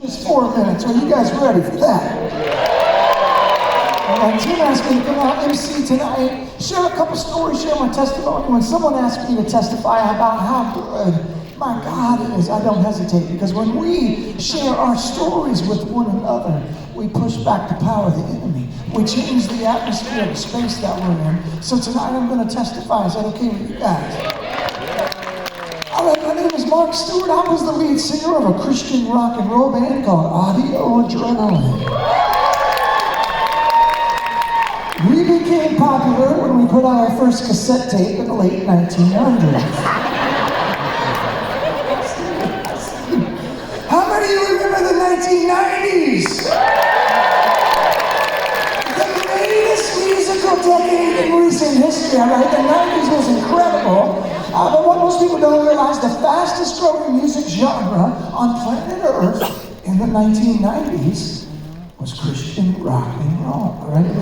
Just 4 minutes. Are you guys ready for that? Tim asked me to come out MC tonight, share a couple stories, share my testimony. When someone asks me to testify about how good my God is, I don't hesitate, because when we share our stories with one another, we push back the power of the enemy. We change the atmosphere, the space that we're in. So tonight I'm going to testify. Is that okay with you guys? All right, my name is Mark Stewart. I was the lead singer of a Christian rock and roll band called Audio Adrenaline. We became popular when we put out our first cassette tape in the late 1900s. How many of you remember the 1990s? The greatest musical decade in recent history. All right, the 90s was incredible. But what most people don't realize, the fastest growing music genre on planet Earth in the 1990s was Christian rock and roll. All right, it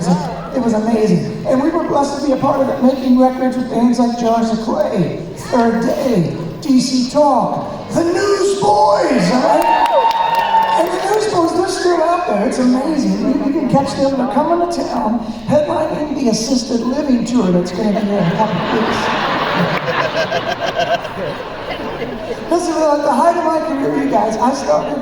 was amazing, and we were blessed to be a part of it, making records with bands like Jars of Clay, Third Day, DC Talk, the Newsboys. All right, and the Newsboys, they're still out there. It's amazing. You can catch them. They're coming to town, headlining the assisted living tour that's going to be here in a couple of weeks. Listen, at the height of my career, you guys, I started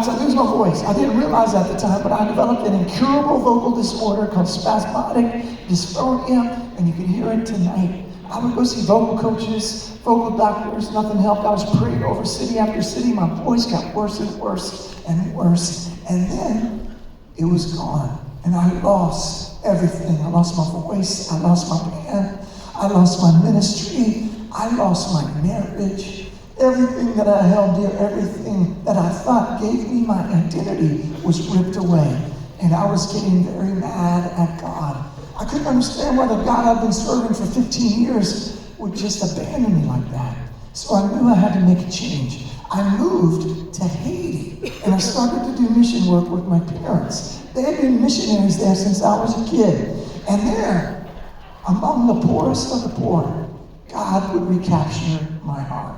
to lose my voice. I didn't realize at the time, but I developed an incurable vocal disorder called spasmodic dysphonia, and you can hear it tonight. I would go see vocal coaches, vocal doctors, nothing helped. I was prayed over city after city. My voice got worse and worse and worse, and then it was gone, and I lost everything. I lost my voice, I lost my band, I lost my ministry, I lost my marriage. Everything that I held dear, everything that I thought gave me my identity was ripped away. And I was getting very mad at God. I couldn't understand why the God I've been serving for 15 years would just abandon me like that. So I knew I had to make a change. I moved to Haiti, and I started to do mission work with my parents. They had been missionaries there since I was a kid. And there, among the poorest of the poor, God would recapture my heart.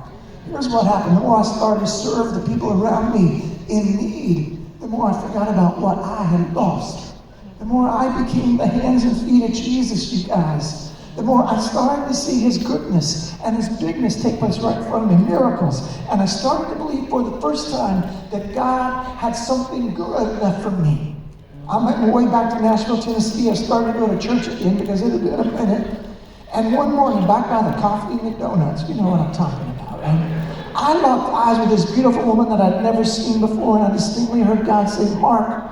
Here's what happened. The more I started to serve the people around me in need, the more I forgot about what I had lost. The more I became the hands and feet of Jesus, you guys, the more I started to see his goodness and his bigness take place right in front of me, miracles. And I started to believe for the first time that God had something good left for me. I made my way back to Nashville, Tennessee. I started to go to church again because it had been a minute. And one morning, back by the coffee and the donuts, you know what I'm talking about, right? I locked eyes with this beautiful woman that I'd never seen before, and I distinctly heard God say, Mark,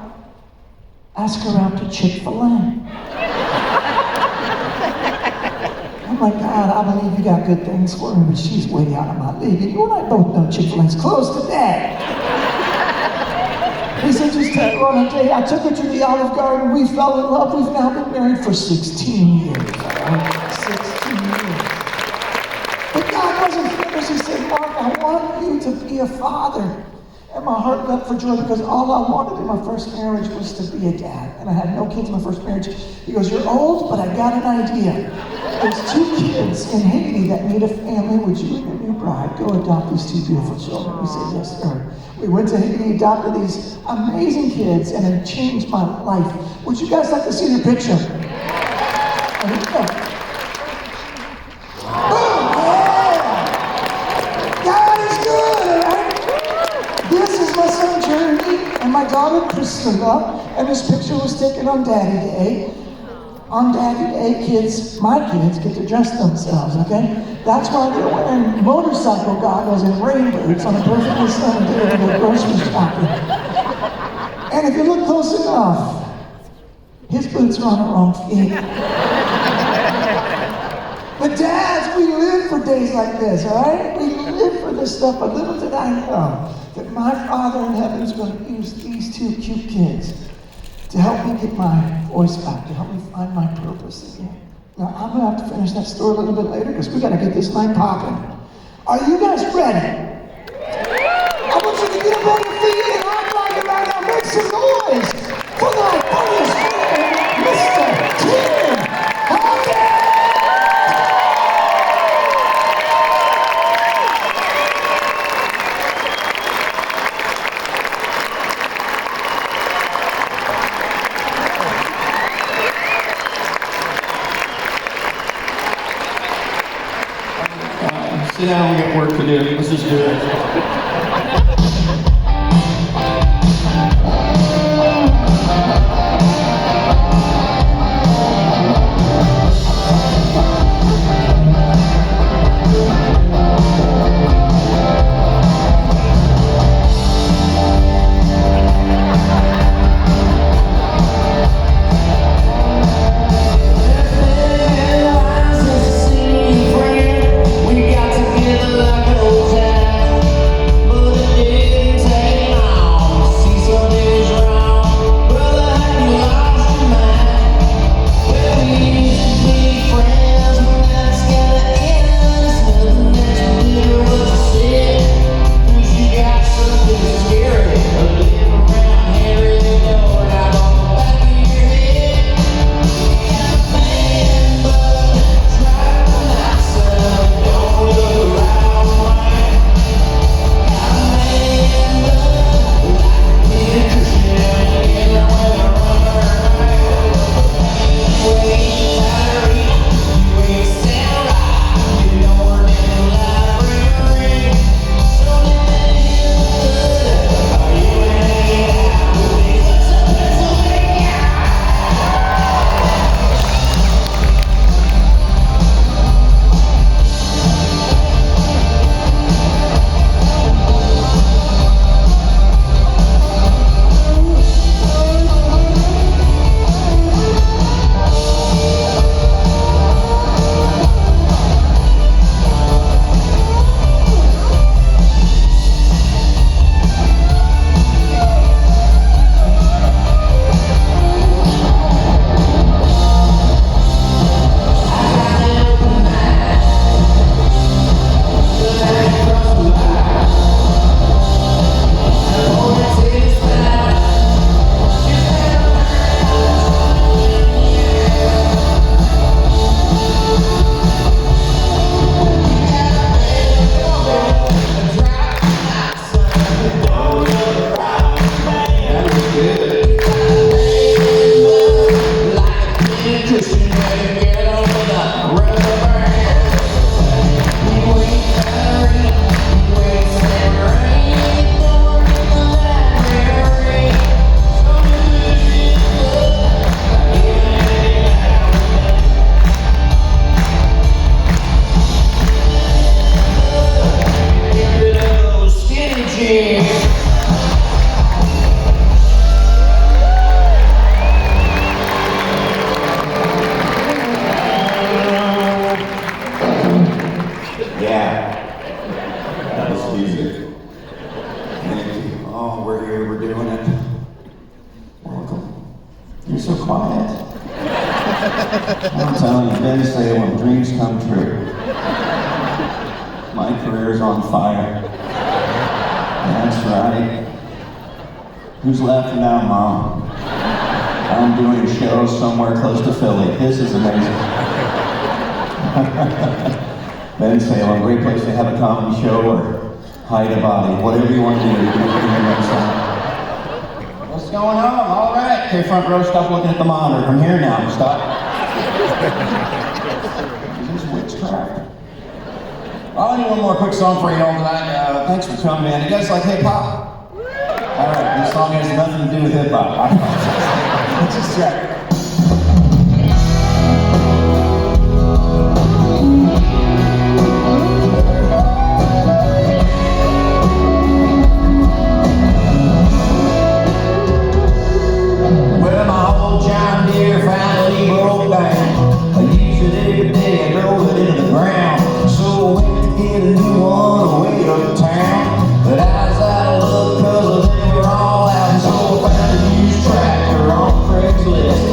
ask her out to Chick-fil-A. I'm like, God, I believe you got good things for me, but she's way out of my league. And you and I both know Chick-fil-A's closed today. He said, just take her on a date. I took her to the Olive Garden. We fell in love. We've now been married for 16 years. Right? 16 years. But God wasn't finished. He said, Mark, I want you to be a father. And my heart leapt for joy because all I wanted in my first marriage was to be a dad. And I had no kids in my first marriage. He goes, you're old, but I got an idea. There's 2 kids in Haiti that need a family. Would you and your new bride go adopt these 2 beautiful children? We said, yes, sir. We went to Haiti, adopted these amazing kids, and it changed my life. Would you guys like to see their picture? Here we go. Boom! Yeah! God is good, right? This is my son Jeremy and my daughter Priscilla, and this picture was taken on Daddy Day. On Daddy Day, kids, my kids, get to dress themselves, okay? That's why they're wearing motorcycle goggles and rain boots on a perfectly sunny day to go grocery shopping. And if you look close enough, his boots are on the wrong feet. But dads, we live for days like this, all right? We live for this stuff, but little did I know that my Father in heaven is going to use these 2 cute kids to help me get my voice back, to help me find my purpose again. Now, I'm going to have to finish that story a little bit later because we got to get this night popping. Are you guys ready? I want you to get up on your feet and act like it right now. Make some noise for the funniest man, Mr. Tim Hawkins! Sit down, we got work to do. Let's just do it. You're so quiet. I'm telling you, Ben Salem, dreams come true. My career's on fire. That's right. Who's left now, Mom? I'm doing a show somewhere close to Philly. This is amazing. Ben Salem, great place to have a comedy show or hide a body, whatever you want to do. What's going on? All right. Okay, front row, stop looking at the monitor. I'm here now. Stop. Is this witchcraft? I'll do one more quick song for you all tonight. Thanks for coming, man. You guys like hip-hop? All right, this song has nothing to do with hip-hop. I apologize. Let's just check. Craigslist.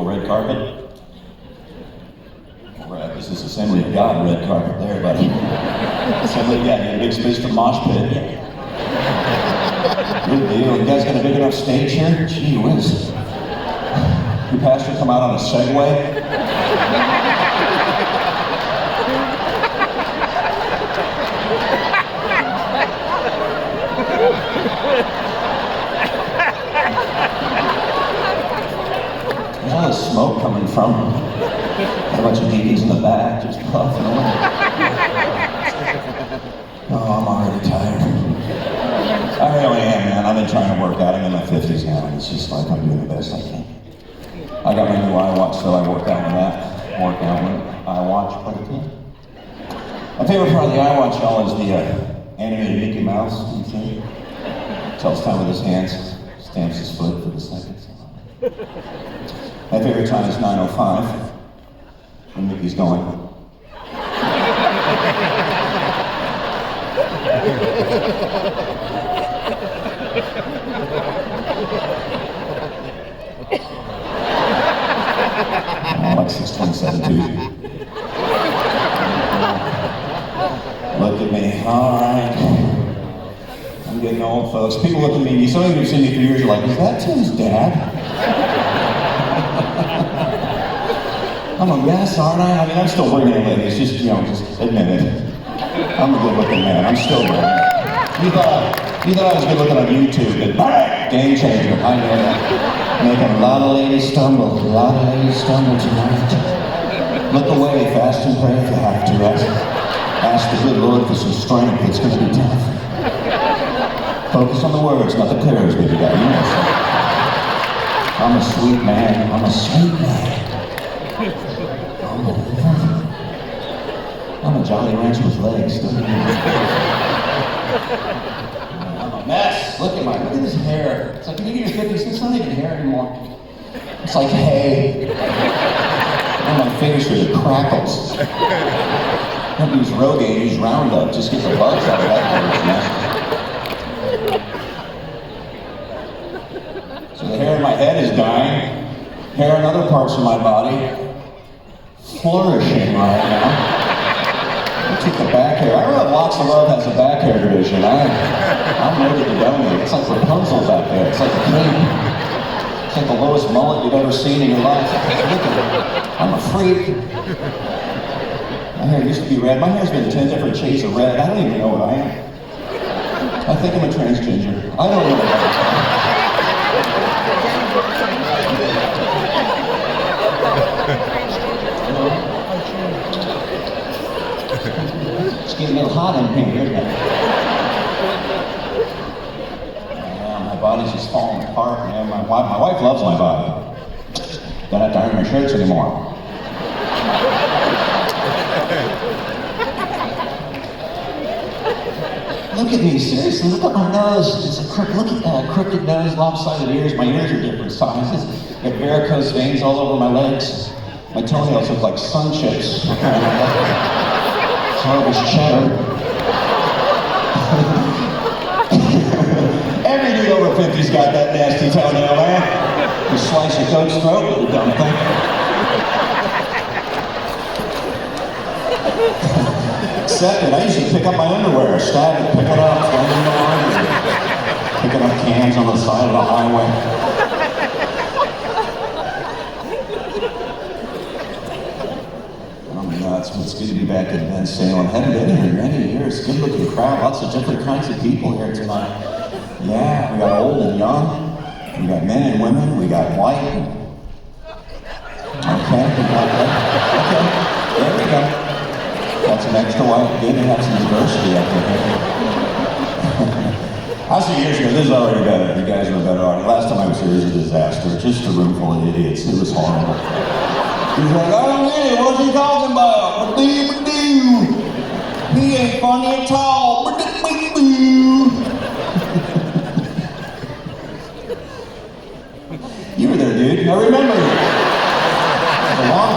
red carpet. Right, this is Assembly of God red carpet there, buddy. Assembly of God, you got a big space for mosh pit. Good deal. You guys got a big enough stage here? Gee whiz. Your pastor come out on a Segway? Where's all this smoke coming from? Got a bunch of deacons in the back just puffing away. Oh, I'm already tired. I really am, man. I've been trying to work out. I'm in my 50s now, and it's just like I'm doing the best I can. I got my new iWatch, so I work out with that. Work out with iWatch quite a bit. My favorite part of the iWatch, y'all, is the animated Mickey Mouse. You see? Tells time with his hands, stamps his foot for the seconds. My favorite time is 9:05, when Mickey's going. Like 6:27 too. Look at me, all right. I'm getting old, folks. People look at me, some of you have seen me for years, you're like, is that Tim's dad? I'm a mess, aren't I? I mean, I'm still bringing it, ladies. Just admit it. I'm a good-looking man. I'm still good. You thought I was good-looking on YouTube, but game changer. I know that. Making a lot of ladies stumble. A lot of ladies stumble tonight. Look away, fast and pray if you have to. Ask the good Lord for some strength. It's going to be tough. Focus on the words, not the curves, baby guy. You know so. I'm a sweet man. I'm a sweet man. I'm a Jolly Rancher with legs. I'm a mess. Look at this hair. It's like when you get your 50s, it's not even hair anymore. It's like hay. And my fingers are the crackles. Don't use Rogaine, use Roundup. Just get the bugs out of that hair. So the hair in my head is dying. Hair in other parts of my body flourishing right now. I took the back hair. I don't know if Lots of Love has a back hair division. I'm ready to donate. It's like Rapunzel back there. It's like a king. It's like the lowest mullet you've ever seen in your life. Look at it. I'm a freak. My hair used to be red. My hair's been 10 different shades of red. I don't even know what I am. I think I'm a transgender. I don't know what I am. It's getting a little hot in here, isn't it? Yeah, my body's just falling apart, man. My wife loves my body. Don't have to iron my shirts anymore. Look at me, seriously, look at my nose. It's a look at crooked nose, lopsided ears. My ears are different sizes. I got varicose veins all over my legs. My toenails look like sun chips. Harvest cheddar. Every dude over 50's got that nasty toenail, man. You slice your coat's throat with the dumb thing. Except that I usually pick up my underwear, stab it, pick it up, throw it in the laundry. Picking up cans on the side of the highway. It's good to be back at Van Salem. Haven't been here in many years. Good looking crowd. Lots of different kinds of people here tonight. Yeah, we got old and young. We got men and women. We got white. Okay, there we go. Got some extra white. Good to have some diversity up here. I was years ago. This is already better. You guys are better already. Last time I was here, it was a disaster. Just a room full of idiots. It was horrible. He's like, I don't get it. What's he talking about? He ain't funny at all. You were there, dude. I remember you.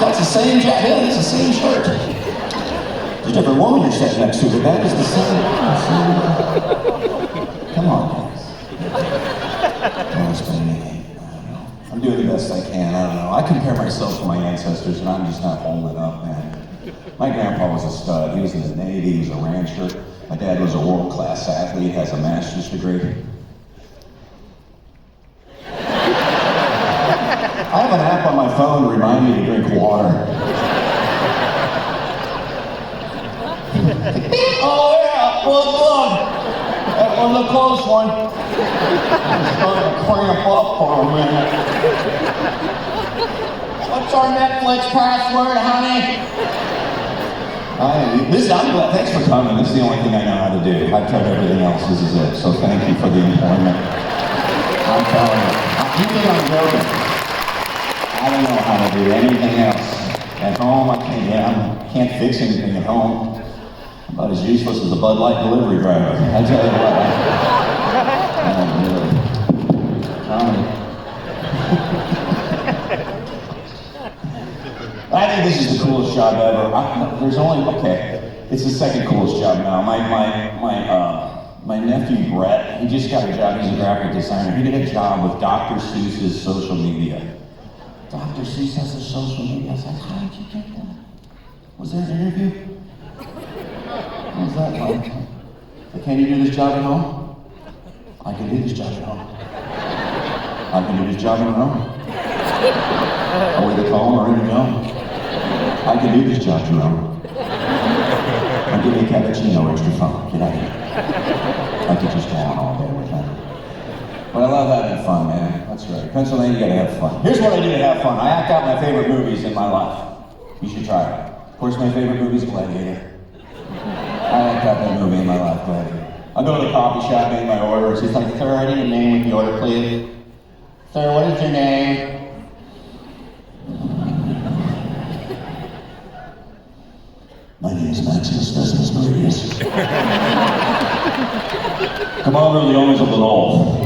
That's the same jacket. Yeah, that's the same shirt. There's a different woman you're sitting next to, but that is the same. Come on, guys. Don't explain anything. I don't know. I'm doing the best I can. I don't know. I compare myself to my ancestors, and I'm just not holding up, man. My grandpa was a stud. He was in the Navy. He was a rancher. My dad was a world-class athlete. Has a master's degree. I have an app on my phone to remind me to drink water. Oh yeah, well done. That was a close one. I'm starting to cramp up for a minute. What's our Netflix password, honey? I'm glad. Thanks for coming. This is the only thing I know how to do. I've tried everything else. This is it. So thank you for the employment. I'm telling you. You think I'm joking? I don't know how to do anything else. At home, I can't fix anything at home. I'm about as useless as a Bud Light delivery driver. I tell you what. I think this is the coolest job ever. It's the second coolest job now. My nephew Brett, he just got a job. He's a graphic designer. He did a job with Dr. Seuss's social media. Dr. Seuss has a social media. I was like, how did you get that? Was there an interview? What was that like? Can you do this job at home? I can do this job at home. I can do this job at home. Are we the call or ready to go? I can do this job at home. I'll give me a cappuccino extra fun. Get out of here. I could just go on all day with that. But I love having fun, man. That's right. Pennsylvania, you gotta have fun. Here's what I do to have fun. I act out my favorite movies in my life. You should try it. Of course, my favorite movie is Gladiator. I act out that movie in my life, Gladiator. I'll go to the coffee shop, make my orders. He's like, sir, I need a name with the order, please. Sir, what is your name? My name is Maximus Decimus Meridius. Commander of the armies of the North,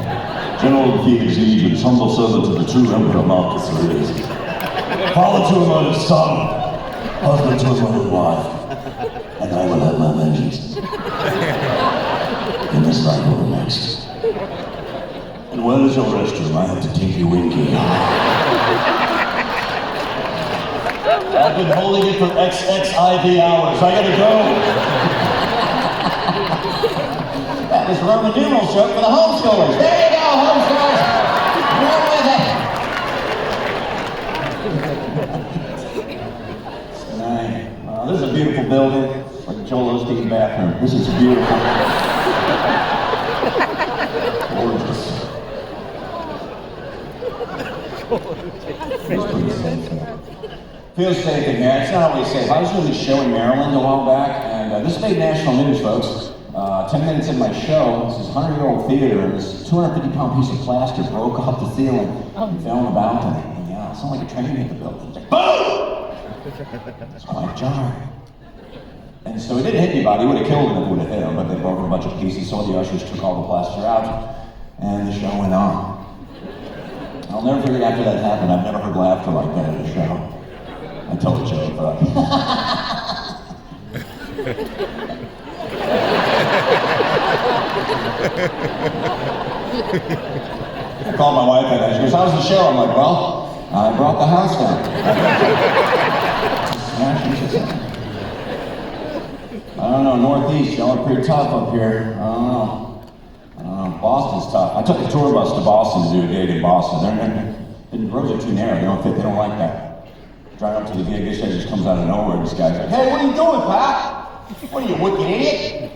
General of the Phoenix Legion, humble servant to the true Emperor Marcus Aurelius. Father to a murdered son, husband to a murdered wife, and I will have my vengeance. In this life or the next. And where is your restroom? I have to tinky winky. I've been holding it for XXIV hours. I gotta go. That was Roman numeral joke for the homeschoolers. There you go, homeschoolers. Run with it. This is a beautiful building. Like Joel Osteen's bathroom. This is beautiful. Gorgeous. Feels pretty safe here. Feels safe in here. It's not always safe. I was doing this show in Maryland a while back, and this made national news, folks. 10 minutes in my show, this is 100-year-old theater, and this 250-pound piece of plaster broke off the ceiling and fell on the balcony. And yeah, it sounded like a train hit the building. It's like, boom! It's quite jarring. And so it didn't hit anybody. It would have killed him if it would have hit him, but they broke a bunch of pieces, so the ushers took all the plaster out, and the show went on. I'll never forget after that happened. I've never heard laughter like that at a show. I told a joke, but I called my wife and she goes, how's the show? I'm like, well, I brought the house down. I don't know, Northeast, y'all are pretty tough up here. I don't know. Boston's tough. I took a tour bus to Boston to do a gig in Boston. The roads are too narrow, they don't fit, they don't like that. Driving up to the gig, this guy just comes out of nowhere, this guy's like, hey, what are you doing, Pat? What are you, wicked idiot?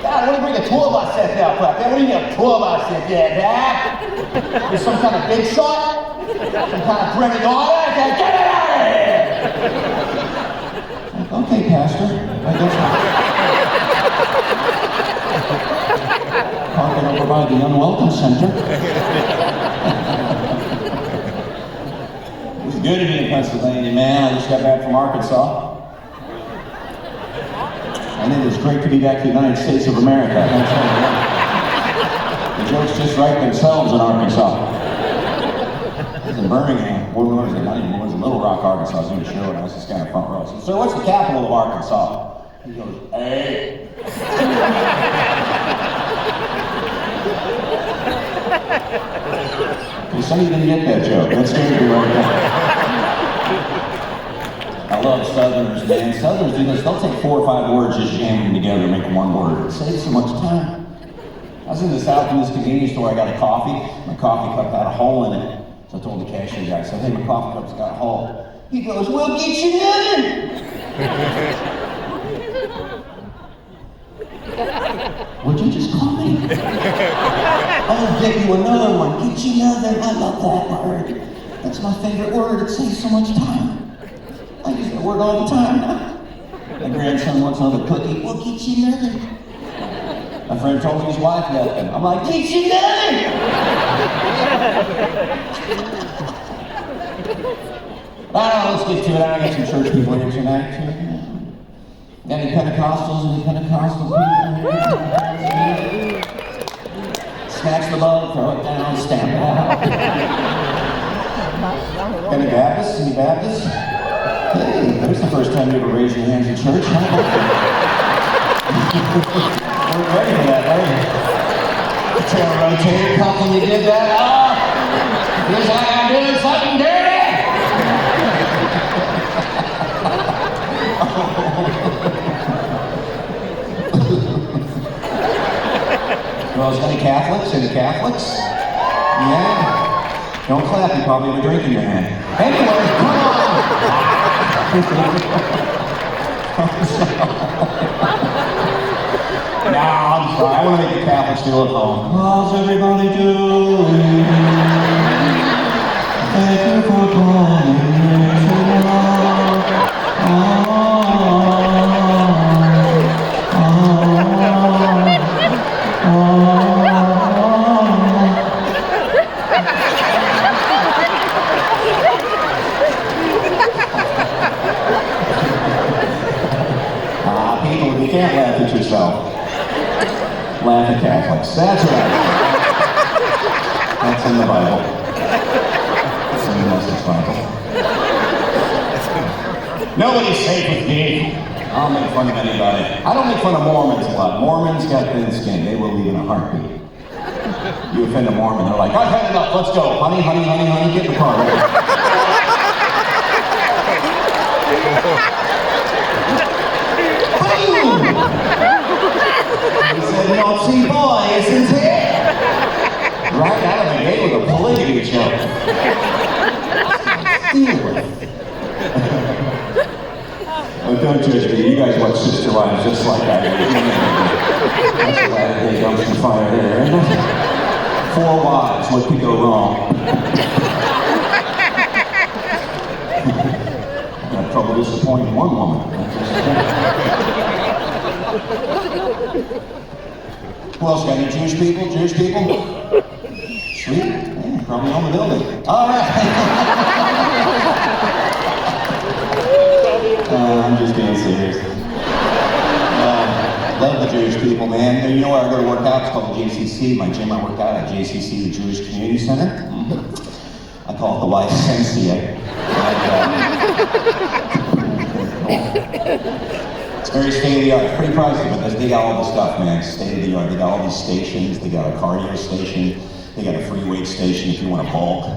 God, what do you bring a tour bus set there, Pat? What do you mean a tour bus set there, Pat? There's some kind of big shot? Some kind of British order? Get it out of here! Like, okay, Pastor, I guess parking over by the Unwelcome Center. It was good to be in Pennsylvania, man. I just got back from Arkansas. And it was great to be back to the United States of America. The jokes just write themselves in Arkansas. I was in Birmingham. What was it? Not even, it was in Little Rock, Arkansas. I was doing a show and I was just kind of front row. I said, sir, what's the capital of Arkansas? He goes, A. Okay, some of you didn't get that joke. That's going to be right there. I love Southerners, man. Southerners do this. They'll take 4 or 5 words, just jam them together and make one word. It saves so much time. I was in the South in this convenience store. I got a coffee. My coffee cup had a hole in it. So I told the cashier guy, I said, hey, my coffee cup's got a hole. He goes, we'll get you another. What'd you just call me? I'll get you another one. Get you another. I love that word. That's my favorite word. It saves so much time. I use that word all the time now. My grandson wants another cookie. We'll get you another. My friend told me his wife left him. I'm like, get you another. Let's get to it. I got some church people here tonight. Any Pentecostals? Any Pentecostal people? Snatch the bug, throw it down, stamp it out. Any Baptists? Any Baptists? Hey, there's the first time you ever raised your hands in church, huh? We're ready for that, right? Tail rotated, cup when you did that. Feels like I'm doing something dirty. Well, any Catholics? Any Catholics? Yeah. Don't clap, you probably have a drink in your hand. Anyway, come on! No, I'm sorry. I want to make the Catholics feel at home. How's everybody doing? Thank you for calling me tonight. People, you can't laugh at yourself. Laugh at Catholics. That's right. That's in the Bible. That's in the Message Bible. Nobody's safe with me. I'll make fun of anybody. I don't make fun of Mormons a lot. Mormons got thin skin. They will leave in a heartbeat. You offend a Mormon, they're like, I've had enough. Let's go. Honey, honey, honey, honey, get in the car. Right? Boom! He's a naughty boy, isn't he? Right out of the gate with a polygamy joke. Deal with it. Oh, don't judge me. You guys watch Sister Wives just like I do. That's a Latter-day dumpster fire there. 4 wives, what could go wrong? Got trouble disappointing one woman. Who else got any Jewish people? Jewish people? Sweet. Yeah, probably on the building. All right. I'm just being serious. Love the Jewish people, man. You know where I go to work out? It's called the JCC. My gym, I work out at JCC, the Jewish Community Center. I call it the YMCA. It's very state-of-the-art. It's pretty pricey, but they got all the stuff, man. State-of-the-art. They got all these stations. They got a cardio station. They got a free weight station if you want to bulk.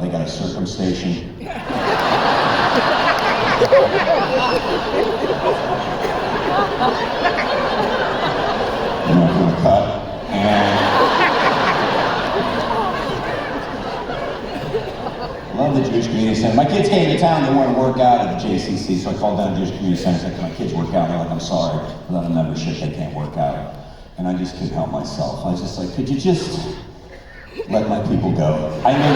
They got a circumstation. You know, from a cut. And love the Jewish Community Center. My kids came to town, they wanted to work out at the JCC, so I called down the Jewish Community Center and said, can my kids work out? They're like, I'm sorry, without a membership, they can't work out. And I just couldn't help myself. I was just like, could you just let my people go? I mean,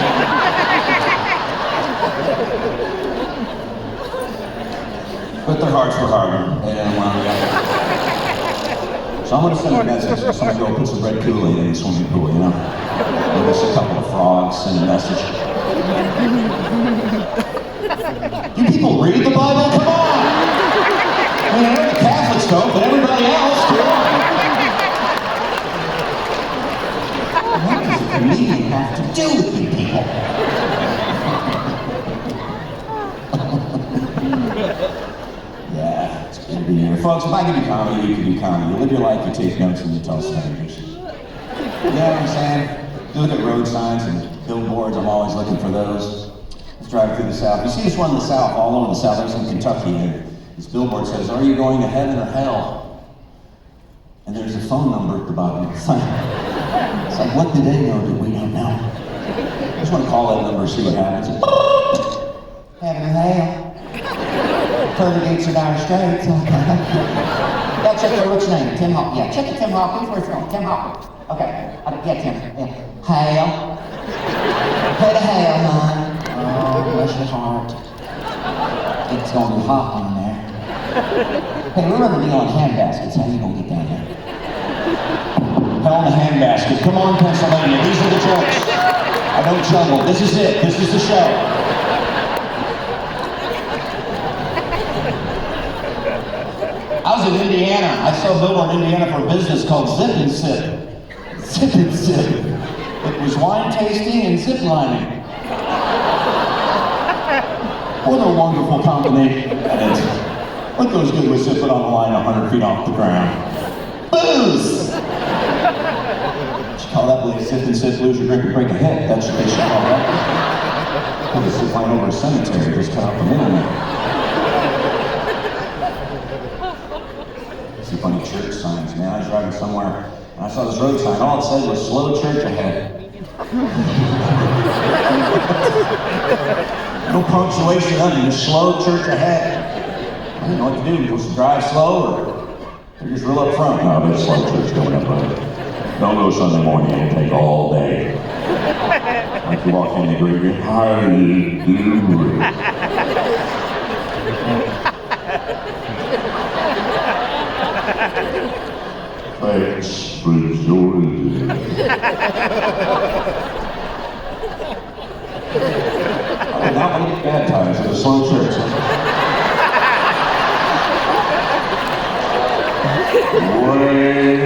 but their hearts were harder. They didn't want to go. So I'm going to send a message. Someone go put some red Kool-Aid in the swimming pool, you know? Or just a couple of frogs, send a message. You people read the Bible? Come on! I mean, I know the Catholics don't, but everybody else, come on! What does a comedian have to do with you people? Yeah, it's good to be here. Folks, if I can do comedy, you can do comedy. You live your life, you take notes, and you tell strangers. You know what I'm saying? You look at road signs and billboards, I'm always looking for those. I was driving through the South. You see this one in the South, all over the South. I was in Kentucky, and this billboard says, "Are you going to heaven or hell?" And there's a phone number at the bottom. It's like, what do they know that we don't know? I just want to call that number and see what happens. Heaven or hell? Pearly gates are dire straits. Yeah, check it. What's your name? Tim Hawkins. Yeah, check it, Tim Hawkins. Where's your name? Tim Hawkins. Okay. Yeah, Tim. Yeah. Hell. Head to hell, hon. Oh, bless your heart. It's gonna be hot down there. Hey, remember the on handbaskets. How you gonna get down there? Hell in a handbasket. Come on, Pennsylvania. These are the jokes. I don't juggle. This is it. This is the show. I was in Indiana. I saw a billboard in Indiana for a business called Zip and Sip. Zip and Sip. It was wine tasting and zip lining. What a wonderful combination that is. What goes good with zipping on the line 100 feet off the ground? Booze! Should call that place Zip and Sip, lose your drink and break a hip. That's what they should call that. Put a zip line over a cemetery, just cut out the middleman. See funny church signs, man. I was driving somewhere and I saw this road sign. All it said was "Slow church ahead." No punctuation, nothing. Just "Slow church ahead." I didn't know what to do. You're supposed to drive slow or they're just real up front. No, there's a slow church coming up, brother. Don't go Sunday morning. It'll take all day. Like you walk in the greeting, "How do you do?" Thanks for joining. I did not want to get baptized at a slow church. Wade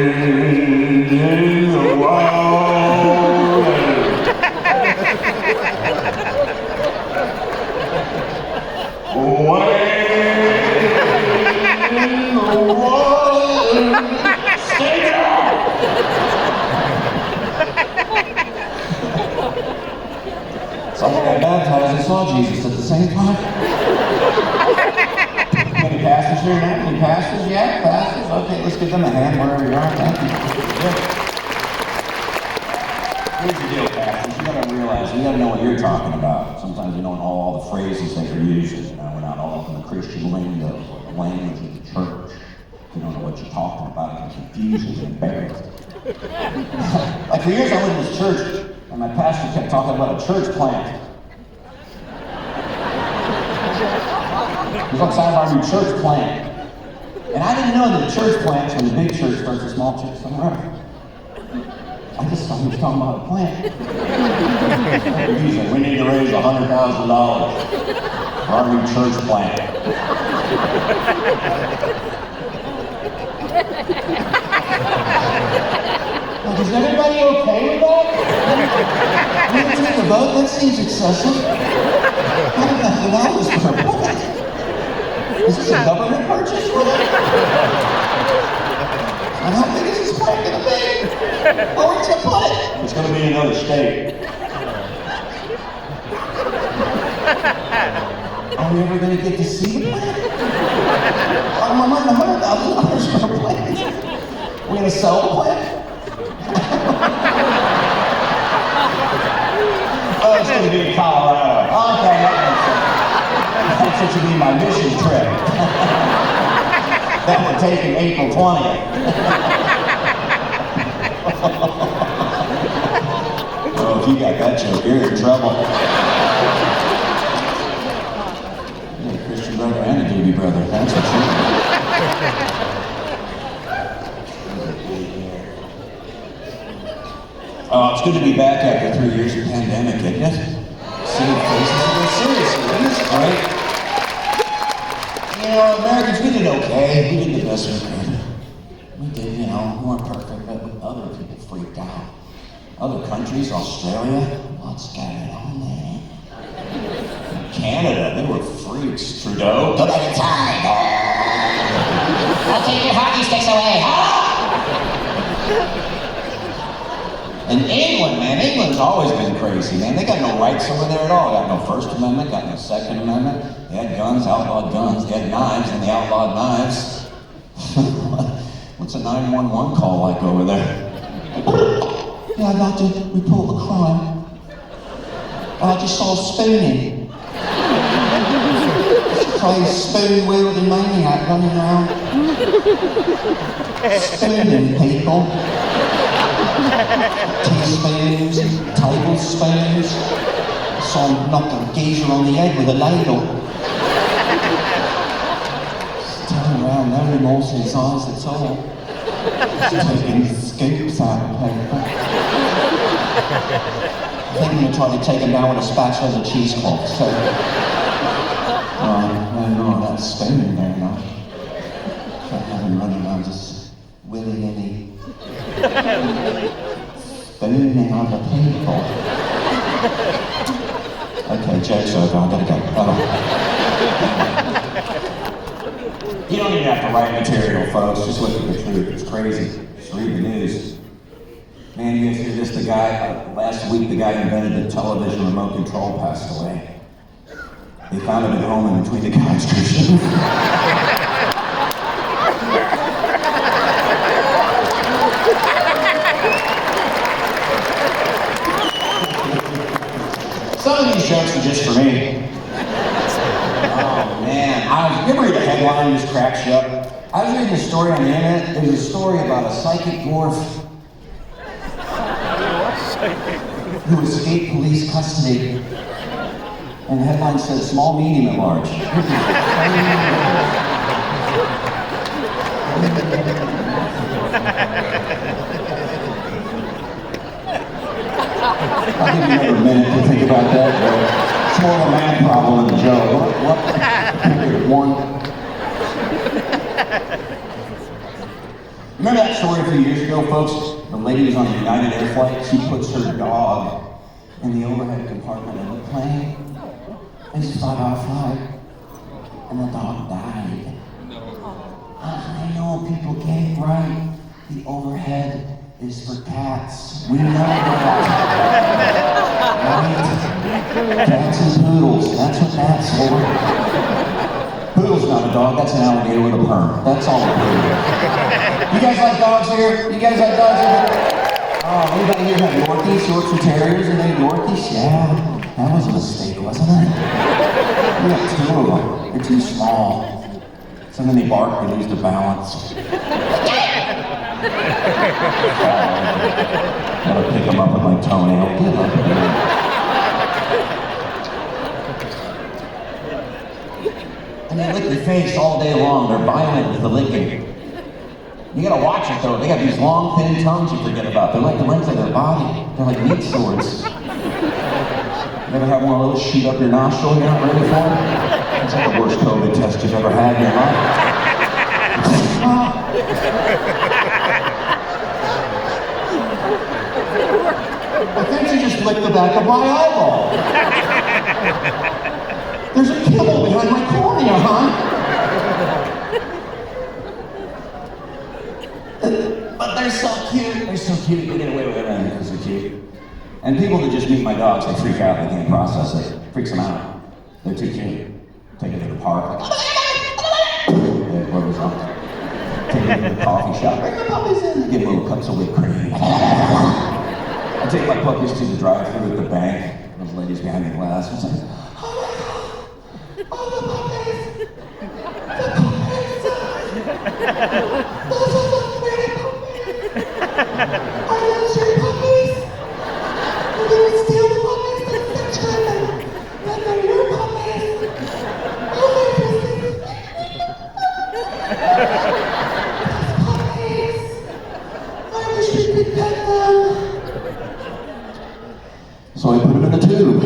in the wild. Wade in the water. So I got baptized and saw Jesus at the same time. Any pastors here now? Any pastors? Yeah, pastors? Okay, let's give them a hand wherever you are. Thank you. Yeah. Here's the deal, pastors. You gotta realize, you gotta know what you're talking about. Sometimes you don't know all the phrases that you're using. You know, we're not all up in the Christian lingo, or the language of the church. You don't know what you're talking about. You're confused and embarrassed. Like for years I went to this church, and my pastor kept talking about a church plant. He was outside of our new church plant. And I didn't know that church plants from the big church versus small church somewhere. I just thought he was talking about a plant. He said, "We need to raise $100,000 for our new church plant." Like, is everybody okay with that? We didn't take a vote? That seems excessive. $100,000 for a plant? Is this a government purchase? And how big is this plant gonna be? Where are we gonna put it? It's gonna be in another state. Are we ever gonna get to see the plant? I'm $100,000 for a plant. We're gonna sell the plant? Oh, it's gonna be in Colorado. Okay, that makes sense. That's what you mean my mission trip. That would take him April 20th. Oh, if you got that joke, you're in trouble. You're a Christian brother and a duty brother, that's for sure. Oh, it's good to be back after 3 years of pandemic, isn't it? Seeing faces again, seriously, isn't this great? You know, Americans, we did okay. We did the best we could. We did, you know, we weren't perfect, but other people freaked out. Other countries, Australia, what's going on there? Canada, they were freaks. Trudeau, go back in time. I'll take your hockey sticks away, huh? And England, man, England's always been crazy, man. They got no rights over there at all. Got no First Amendment, got no Second Amendment. They had guns, outlawed guns. They had knives, and they outlawed knives. What's a 911 call like over there? Yeah, doctor, report a crime. I just saw spooning. Crazy spoon-wielding maniac running around. Spooning people. Teaspoons, tablespoons. Saw him knock a geezer on the head with a ladle. Just turning around, no remorse in his eyes at all. Just taking scoops out of paper. I think I'm gonna try to take him down with a spatula and a cheesecloth, so. No, that's spooning there now. Can't have him running around just willy-nilly. Spooning other people. Okay, joke's over, I gotta go. You don't even have to write material, folks. Just look at the truth. It's crazy. Just read the news. Man, you guys hear this? The guy, last week, the guy who invented the television remote control passed away. They found him at home in between the couch cushions. Some of these jokes are just for me. Oh man, you ever read a headline and just cracks you up? I was reading a story on the internet. There was a story about a psychic dwarf who escaped police custody. And the headline says, small, medium, and large. I'll give you another minute to think about that. It's more of a man problem than a joke. What? One. Remember that story a few years ago, folks? The lady was on a United Air flight. She puts her dog in the overhead compartment of the plane. And she fought our flight. And the dog died. I know people get it right. The overhead is for cats. We know that. Right? Cats and poodles. That's what that's for. Poodle's not a dog. That's an alligator with a perm. That's all a poodle. You guys like dogs here? You guys like dogs here? Oh, anybody here have Yorkies, Yorkshire Terriers, and they Yorkies? Yeah, that was a mistake, wasn't it? We got two of them. They're too small. So then they bark, they lose their balance. Gotta pick them up with my toenail. Get up here. And they lick your face all day long. They're violent with the licking. You gotta watch it though. They got these long, thin tongues you forget about. They're like the length of their body. They're like meat swords. You ever have one of those shoot up your nostril you're not ready for? It's like the worst COVID test you've ever had in your life. I think you just licked the back of my eyeball. There's a kibble behind my cornea, huh? But they're so cute. They're so cute. You get away with everything because they're cute. And people that just meet my dogs, they freak out. They can't process it. Freaks them out. They're too cute. Take it to the park. What was wrong? Take it to the coffee shop. Bring the puppies in. Give them little cups of whipped cream. I take my puppies to the drive-thru at the bank. Those ladies behind the glass. It's like, oh my God. Oh, the puppies. The puppies. Those are the pretty puppies. Are those your puppies? You would steal the puppies and stitch them and they're your puppies. Oh my goodness. Puppies. I wish we could pet them. So I put them in a tube.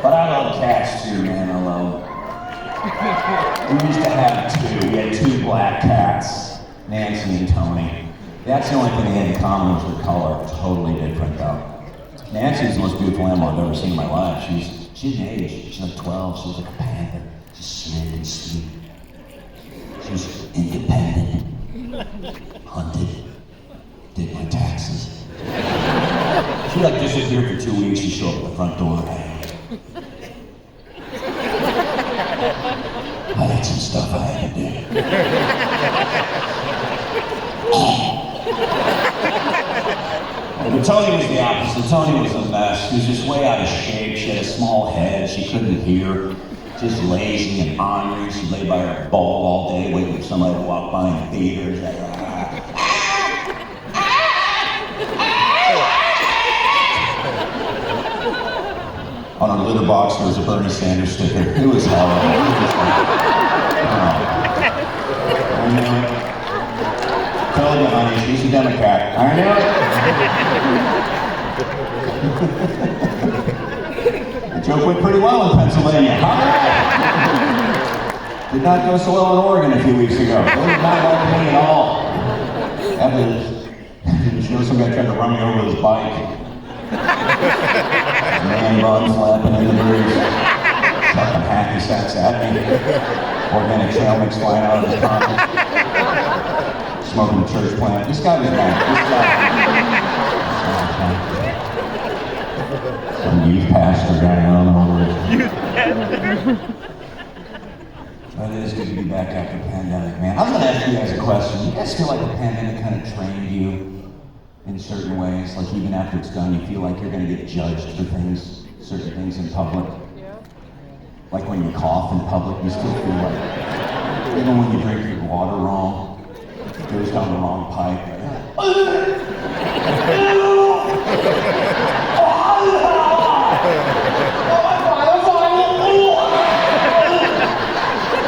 But I love cats too, man, I love them. We used to have two. We had two black cats, Nancy and Tony. That's the only thing they had in common was their color. Totally different though. Nancy's the most beautiful animal I've ever seen in my life. She didn't age. She's like 12. She was like a panda. Just sweet and sweet. She was independent. Hunted. Did my taxes. She like disappeared for 2 weeks. She'd show up at the front door. I had some stuff I had to do. But Tony was the opposite. Tony was a mess. She was just way out of shape. She had a small head. She couldn't hear. Just lazy and ornery. She lay by her ball all day waiting for somebody to walk by and feed her. She's like, on her litter box, there was a Bernie Sanders sticker. It was horrible. It was like, I knew it. Tell you, honey, she's a Democrat. I knew it. The joke went pretty well in Pennsylvania. All right. Did not go so well in Oregon a few weeks ago. They did not like me at all. Evidence. You know, some guy tried to run me over with his bike. Man bun flapping in the breeze, chucking hacky sacks at me, organic trail mix flying out of his pocket, smoking a church plant. This guy was bad. Some youth pastor guy, I don't know what it is. But it is good to be back after the pandemic, man. I was going to ask you guys a question. You guys feel like the pandemic kind of trained you in certain ways, like even after it's done, you feel like you're going to get judged for things, certain things in public? Like when you cough in public, you still feel like, even when you drink your water wrong, it goes down the wrong pipe.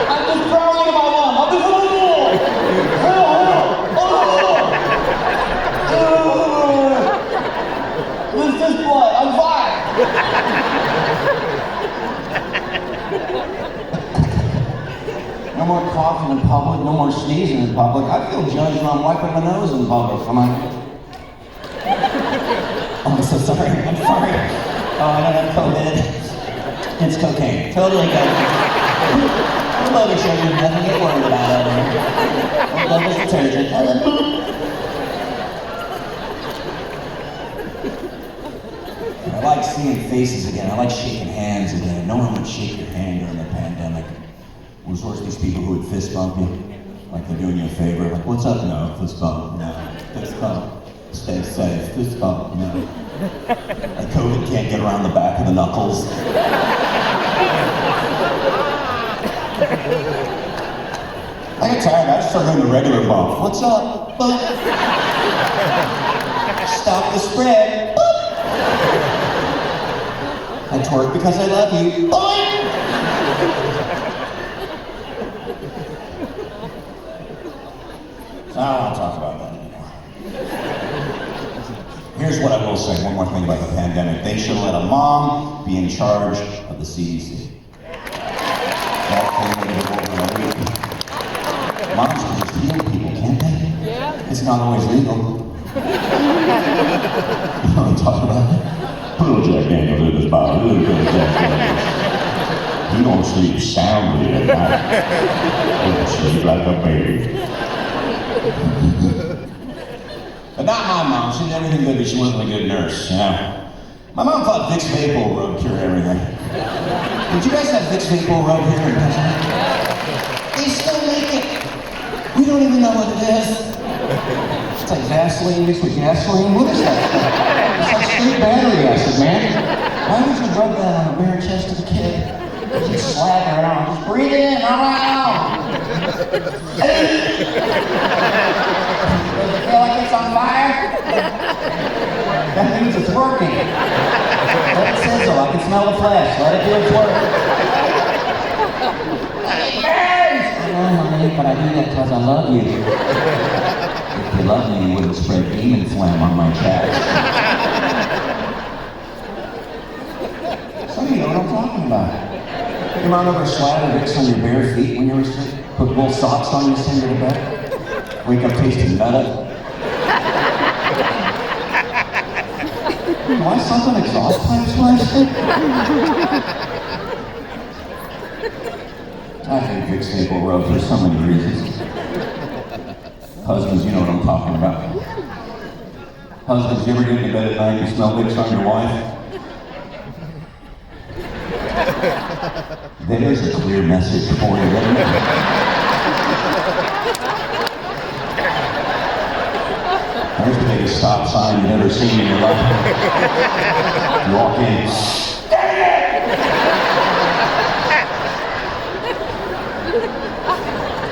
I'm just drowning in my lung. I'm just this is blood. I'm fine. No more coughing in public. No more sneezing in public. I feel judged when I'm wiping my nose in public. I'm like, oh, I'm so sorry. I'm sorry. Oh, I don't have COVID. It's cocaine. Totally cocaine. Love it, sugar. Nothing to get worried about it. Love is detergent. I like seeing faces again. I like shaking hands again. No one would shake your hand during the pandemic. There was always these people who would fist bump you, like they're doing you a favor. Like, what's up? No, fist bump. No, fist bump. Stay safe. Fist bump. No. Like COVID can't get around the back of the knuckles. I get tired. I just start doing the regular bump. What's up? Bump. Stop the spread. Bump. I twerk because I love you. Bye! I don't want to talk about that anymore. Here's what I will say, one more thing about the pandemic. They should let a mom be in charge of the CDC. Moms can just heal people, can't they? Yeah. It's not always legal. You know what I'm talking about? Put a little Jack Daniels in this bottle. A little bit of Jack Daniels. You don't sleep soundly at night. You don't sleep like a baby. But not my mom. She did everything good, but she wasn't a good nurse, you know? My mom thought Vicks Vapor Rub cured everything. Did you guys have Vicks Vapor Rub here in Pennsylvania? They still make it. We don't even know what it is. It's like Vaseline mixed with gasoline. What is that? It's like straight battery acid, man. Why would you rub that on the bare chest of a kid? Just slap her around. Just breathe it in. Does it feel like it's on fire? That means it's working. Let it sizzle. I can smell the flesh. Let it do its work. It burns! I know, honey, but I do that because I love you. If you loved me, you wouldn't spread demon phlegm on my chest. Some of you know what I'm talking about. It mom ever slather Vicks on your bare feet when you were asleep? Put wool socks on you, send you to bed? Wake up tasting metal? Do I suck on exhaust pipes when I sleep? I hate Vicks Maple Rose for so many reasons. Husbands, you know what I'm talking about. Husbands, you ever get into bed at night and smell Vicks on your wife? There's a clear message for you, isn't it? There's the biggest stop sign you've ever seen in your life. You walk in, dang it!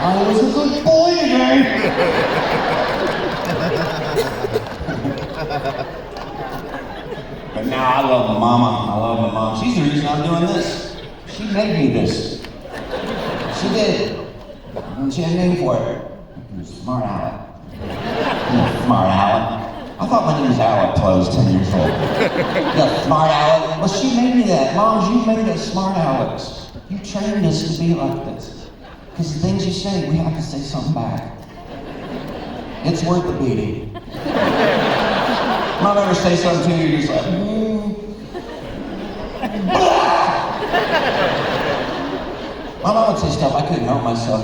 I was a good boy today. But now I love my mama. I love my mom. She's the reason I'm doing this. She made me this. She did. And she had a name for it. Smart Alec. Smart Alec. I thought my name was Alec till I was 10 years old. Yeah, Smart Alec. Well, she made me that. Moms, you made us Smart Alecs. You trained us to be like this. Because the things you say, we have to say something back. It's worth the beating. Mom ever say something to you, you're just like, My mom would say stuff, I couldn't help myself.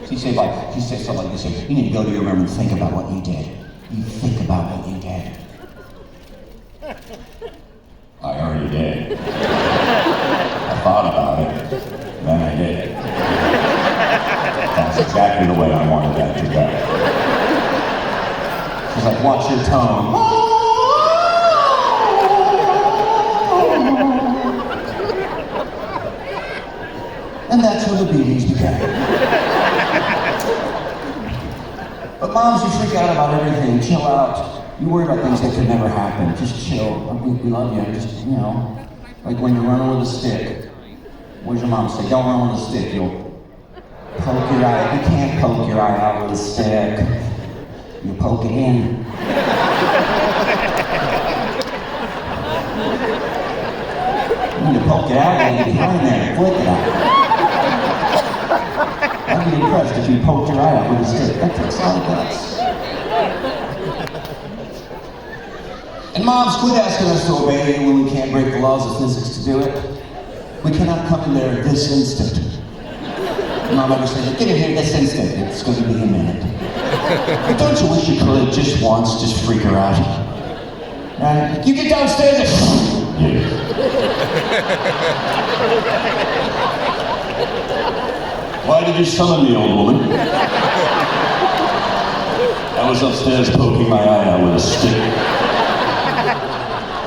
She'd say something like this, you need to go to your room and think about what you did. You think about what you did. I already did. I thought about it, then I did it. That's exactly the way I wanted that to go. She's like, watch your tone. And that's where the beatings began. But moms, you freak out about everything. Chill out. You worry about things that could never happen. Just chill. We love you. Just, like when you're running with a stick. What does your mom say? Don't run with a stick. You'll poke your eye. You can't poke your eye out with a stick. You poke it in. When you poke it out, you get behind there and flick it out. I'd be impressed if you poked your eye out with a stick. That takes a lot of guts. And moms, quit asking us to obey you when we can't break the laws of physics to do it. We cannot come in there this instant. Mom ever said, get in here this instant. It's going to be a minute. But don't you wish you could just once, just freak her out? Right? You get downstairs and... Yeah. Why did you summon me, old woman? I was upstairs poking my eye out with a stick.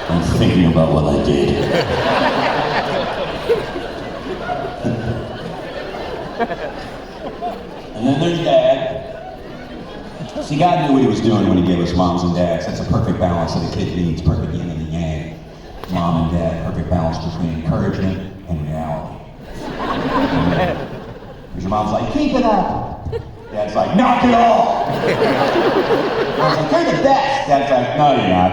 I'm thinking about what I did. And then there's Dad. See, God knew what he was doing when he gave us moms and dads. That's a perfect balance that a kid needs, perfect yin and yang. Mom and dad, perfect balance between encouragement and reality. Because your mom's like, keep it up. Dad's like, knock it off. Mom's like, you're the best. Dad's like, no, you're not.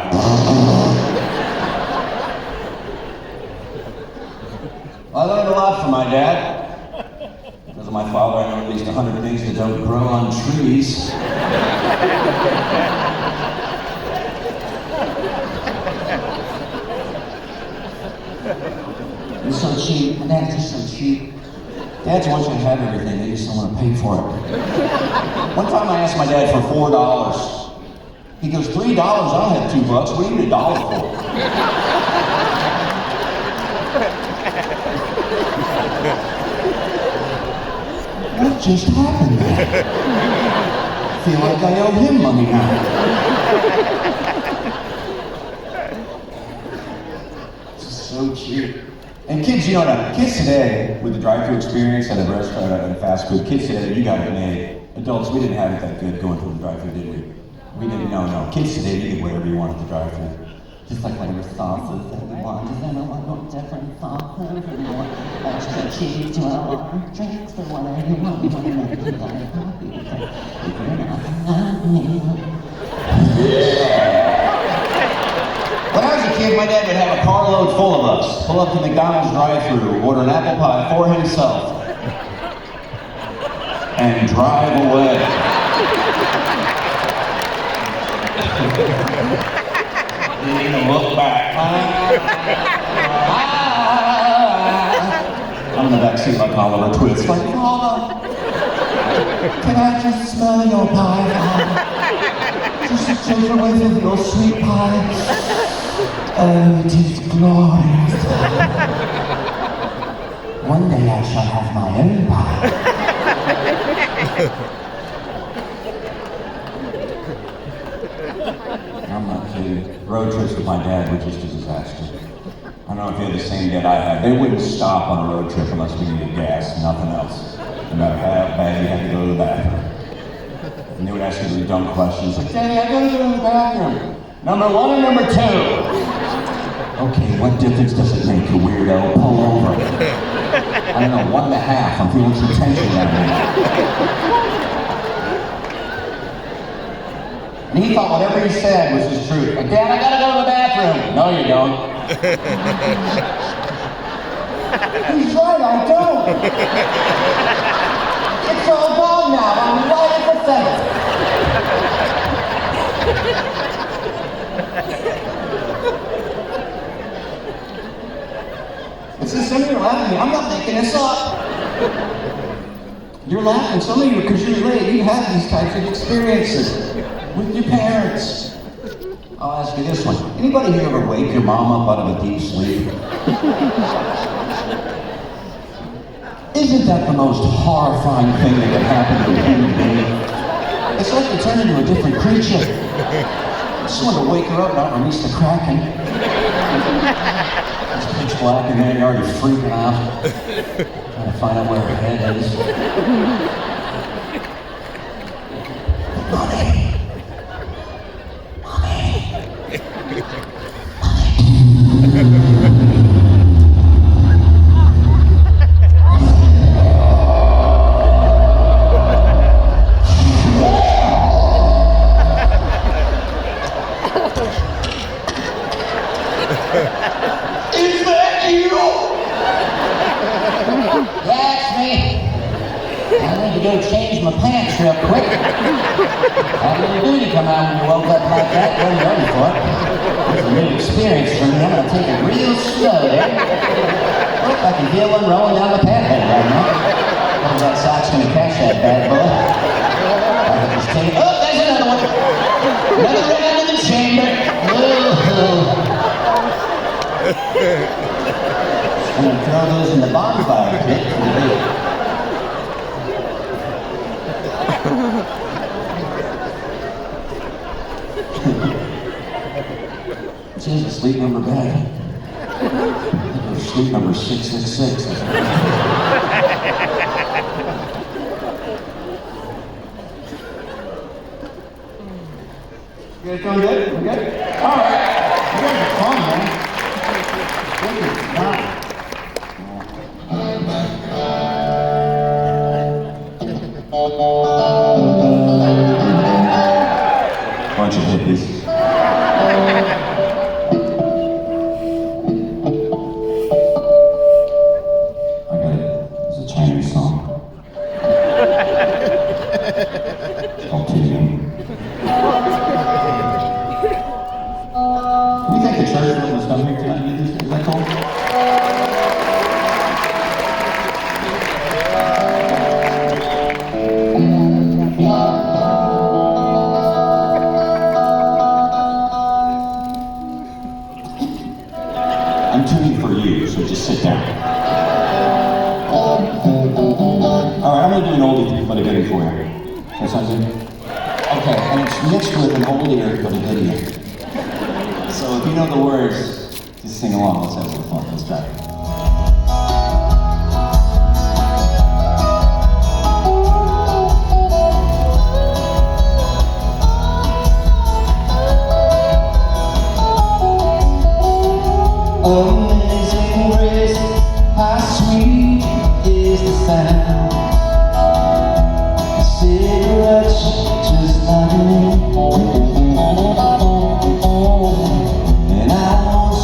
Well, I learned a lot from my dad. Because of my father, I know at least 100 things that don't grow on trees. It's so cheap. My dad's just so cheap. Dads want you to have everything, they just don't want to pay for it. One time I asked my dad for $4. He goes, $3? I'll have $2. What do you need $1 for? What just happened there? I feel like I owe him money now. This is so cheap. And kids, kids today, with the drive-thru experience at a restaurant, at a fast food, kids today, you got it made. Adults, we didn't have it that good going through the drive-thru, did we? We didn't, no. Kids today, you get whatever you want at the drive-thru. Just like whatever sauces that we want. Does anyone want different sauces? Or do you want extra cheese to our drinks or whatever you want? We want to make you very happy because if you're not happy. Yeah! When I was a kid, be if my dad would have a carload full of us, pull up to McDonald's drive-thru, order an apple pie for himself, and drive away. Didn't even look back. I'm in the backseat like Oliver Twist, like, Mama, can I just smell your pie, Mama? Just take away with your sweet pie. Oh, it is glorious. One day I shall have my own pie. I'm not kidding. Road trips with my dad were just a disaster. I don't know if you had the same dad I had. They wouldn't stop on a road trip unless we needed gas, nothing else. No matter how bad you had to go to the bathroom. And they would ask you these dumb questions like, Daddy, I gotta go to the bathroom. Number 1 or number 2? Okay, what difference does it make, you weirdo? Pull over. I don't know, 1.5. I'm feeling some tension right now. And he thought whatever he said was his truth. Like, Dad, I gotta go to the bathroom. No, you don't. He's right, I don't. It's all gone now. I'm right at the center. It's just some of you are laughing at me. I'm not making this up. You're laughing, some of you, because you're late. You have these types of experiences with your parents. I'll ask you this one. Anybody here ever wake your mom up out of a deep sleep? Isn't that the most horrifying thing that can happen to a human being? It's like you turn into a different creature. I just want to wake her up, not release the Kraken. It's pitch black in there, you're already freaking out. Trying to find out where her head is. Mommy. Is that you? That's me. I need to go change my pants real quick. How did you do to come out when you woke up like that? Wasn't ready for it. It's a new experience for me. I'm going to take it real slow there. Look, I can feel one rolling down the pathway right now. Hope that sock's going to catch that bad boy. I can just take it. Oh, there's another one. Another round in the chamber. Oh. I'm going to throw those in the bonfire pit for the day. This is a sleep number bed. Sleep number 666. You guys doing good? We good? All right. You guys are fun, man. Look at that. Bunch of hippies. I got it. It's a Chinese song. It's called Tidium. We think the church was coming here tonight. Is that cool? I'm tuning for you, so just sit down. Alright, I'm gonna do an oldie but a goodie for you. That sounds good? Okay, and it's mixed with an oldie but a goodie. So if you know the words, just sing along. Let's have a little fun. Let's try it. Amazing grace, how sweet is the sound. Cigarettes just like me. And I won't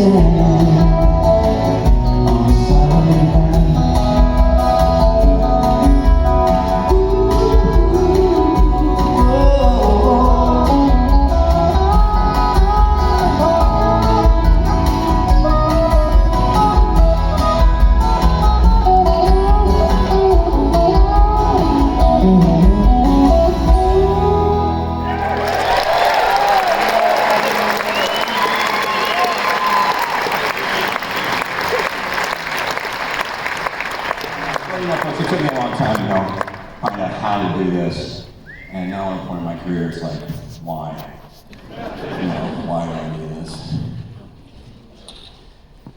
Well, you know, folks, it took me a long time, find out how to do this. And now at the point in my career, it's like, why? Why do I do this?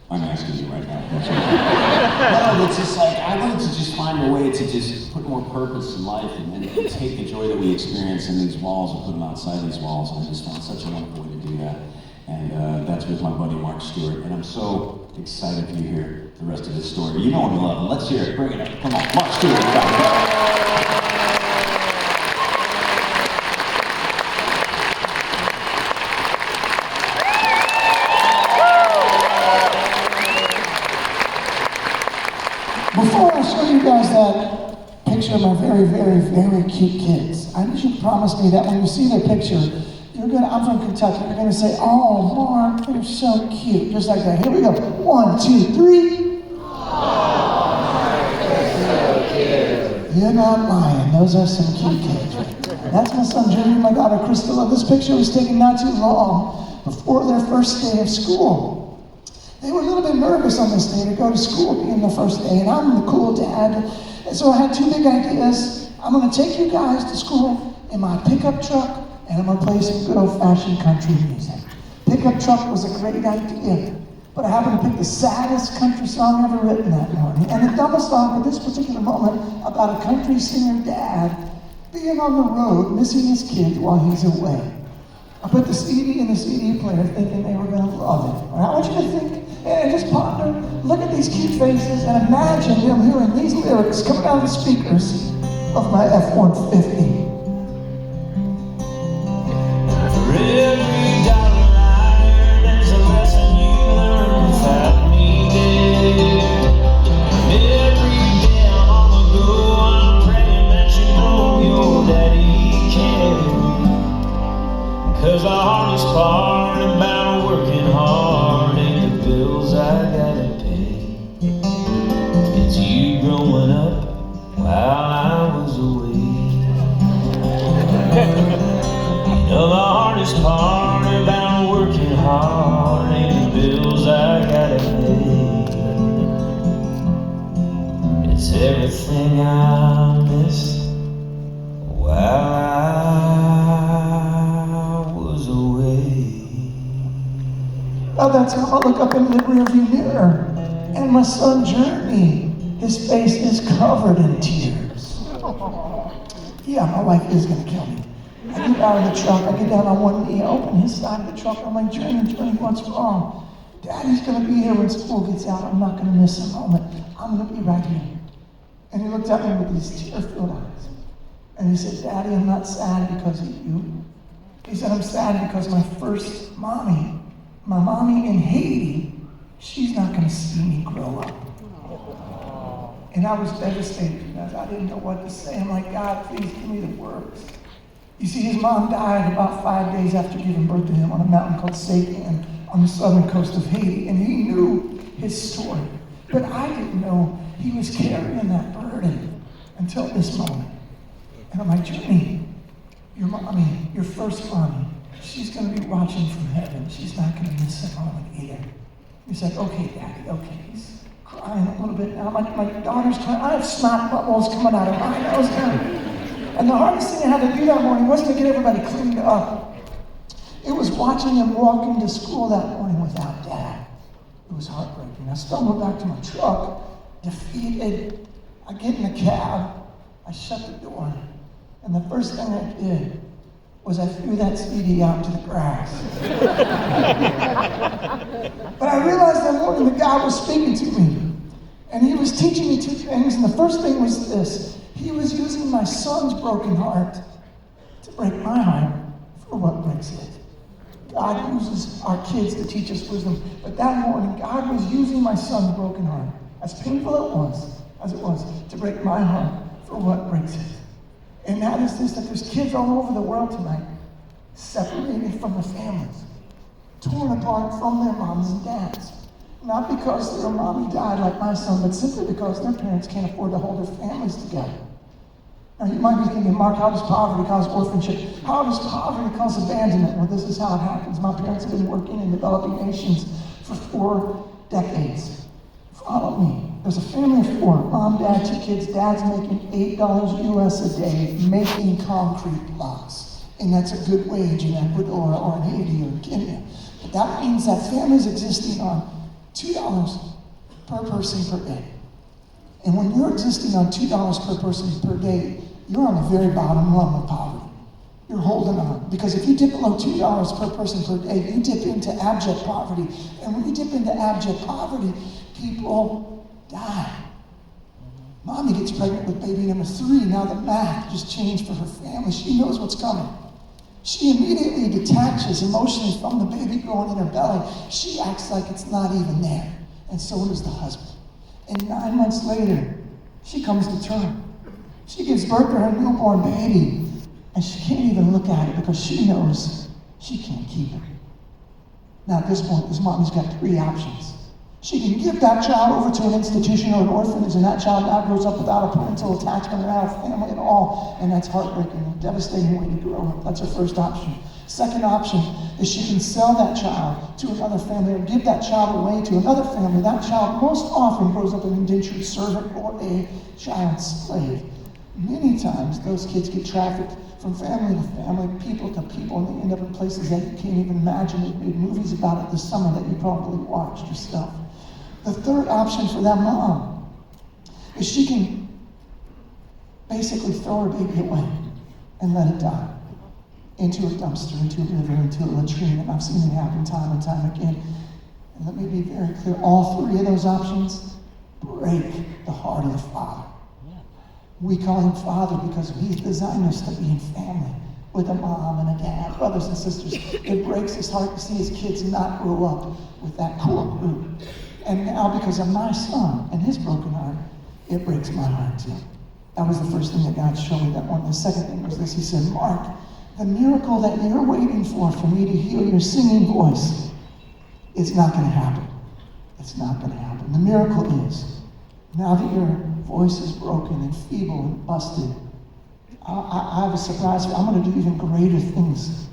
I'm asking you right now. No, it's just like, I wanted to just find a way to just put more purpose in life and take the joy that we experience in these walls and put them outside these walls. And I just found such a wonderful way to do that. And that's with my buddy Mark Stewart. And I'm so excited for you to hear the rest of this story. You know him, you love him. Let's hear it. Bring it up. Come on, Mark Stewart. Before I show you guys that picture of my very, very, very cute kids, I need you to promise me that when you see their picture, I'm from Kentucky, you're gonna say, "Oh, Mark, they're so cute," just like that. Here we go. 1, 2, 3. You're not lying. Those are some cute kids right there. That's my son Jeremy and my daughter Crystal. This picture was taken not too long before their first day of school. They were a little bit nervous on this day to go to school being the first day, and I'm the cool dad. And so I had two big ideas. I'm gonna take you guys to school in my pickup truck, and I'm gonna play some good old-fashioned country music. Pickup truck was a great idea, but I happened to pick the saddest country song ever written that morning, and the dumbest song for this particular moment about a country singer dad being on the road, missing his kids while he's away. I put the CD in the CD player thinking they were gonna love it. And I want you to think, and just ponder, look at these cute faces, and imagine them hearing these lyrics coming out of the speakers of my F-150. For every dollar I earn, there's a lesson you learn without me there. And every day I'm on the go, I'm praying that you know your daddy cares. 'Cause the hardest part about working hard ain't the bills I gotta pay. It's you growing up while I was away. You know the hardest part about working hard ain't the bills I gotta pay. It's everything I miss while I was away. Oh, that's how I look up in the rearview mirror. And my son Jeremy, his face is covered in tears. Yeah, my wife is gonna kill me. I get out of the truck, I get down on one knee, I open his side of the truck, I'm like, Jeremy, what's wrong? Daddy's gonna be here when school gets out, I'm not gonna miss a moment. I'm gonna be right here. And he looked at me with these tear-filled eyes. And he said, Daddy, I'm not sad because of you. He said, I'm sad because my first mommy, my mommy in Haiti, she's not gonna see me grow up. And I was devastated because I didn't know what to say. I'm like, God, please give me the words. You see, his mom died about 5 days after giving birth to him on a mountain called Satan on the southern coast of Haiti, and he knew his story. But I didn't know he was carrying that burden until this moment. And I'm like, Jeremy, your mommy, your first mommy, she's gonna be watching from heaven. She's not gonna miss a moment either. He's like, okay, Daddy, okay. He's crying a little bit now. My daughter's crying. I have snot bubbles coming out of my nose now. And the hardest thing I had to do that morning wasn't to get everybody cleaned up. It was watching them walking to school that morning without Dad. It was heartbreaking. I stumbled back to my truck, defeated. I get in the cab, I shut the door, and the first thing I did was I threw that CD out to the grass. But I realized that morning that God was speaking to me, and he was teaching me two things, and the first thing was this. He was using my son's broken heart to break my heart for what breaks it. God uses our kids to teach us wisdom. But that morning, God was using my son's broken heart, as painful as it was, to break my heart for what breaks it. And that is this, that there's kids all over the world tonight, separated from the families, torn apart from their moms and dads. Not because their mommy died like my son, but simply because their parents can't afford to hold their families together. Now you might be thinking, Mark, how does poverty cause orphanship? How does poverty cause abandonment? Well, this is how it happens. My parents have been working in developing nations for 4 decades. Follow me. There's a family of 4, mom, dad, 2 kids. Dad's making $8 US a day making concrete blocks. And that's a good wage in Ecuador or in Haiti or Kenya. But that means that family's existing on $2 per person per day. And when you're existing on $2 per person per day, you're on the very bottom rung of poverty. You're holding on. Because if you dip below $2 per person per day, you dip into abject poverty. And when you dip into abject poverty, people die. Mommy gets pregnant with baby number 3. Now the math just changed for her family. She knows what's coming. She immediately detaches emotionally from the baby growing in her belly. She acts like it's not even there. And so does the husband. And 9 months later, she comes to term. She gives birth to her newborn baby, and she can't even look at it because she knows she can't keep it. Now at this point, this mommy's got 3 options. She can give that child over to an institution or an orphanage, and that child now grows up without a parental attachment, without a family at all, and that's heartbreaking, a devastating way to grow up. That's her first option. Second option is she can sell that child to another family or give that child away to another family. That child most often grows up an indentured servant or a child slave. Many times those kids get trafficked from family to family, people to people, and they end up in places that you can't even imagine. We've made movies about it this summer that you probably watched yourself. The third option for that mom is she can basically throw her baby away and let it die into a dumpster, into a river, into a latrine. And I've seen it happen time and time again. And let me be very clear, all 3 of those options break the heart of the Father. We call him Father because he's designed us to be in family with a mom and a dad, brothers and sisters. It breaks his heart to see his kids not grow up with that core group. And now, because of my son and his broken heart, it breaks my heart too. That was the first thing that God showed me that morning. The second thing was this. He said, Mark, the miracle that you're waiting for me to heal your singing voice, it's not going to happen. It's not going to happen. The miracle is, now that your voice is broken and feeble and busted, I have a surprise for you. I'm going to do even greater things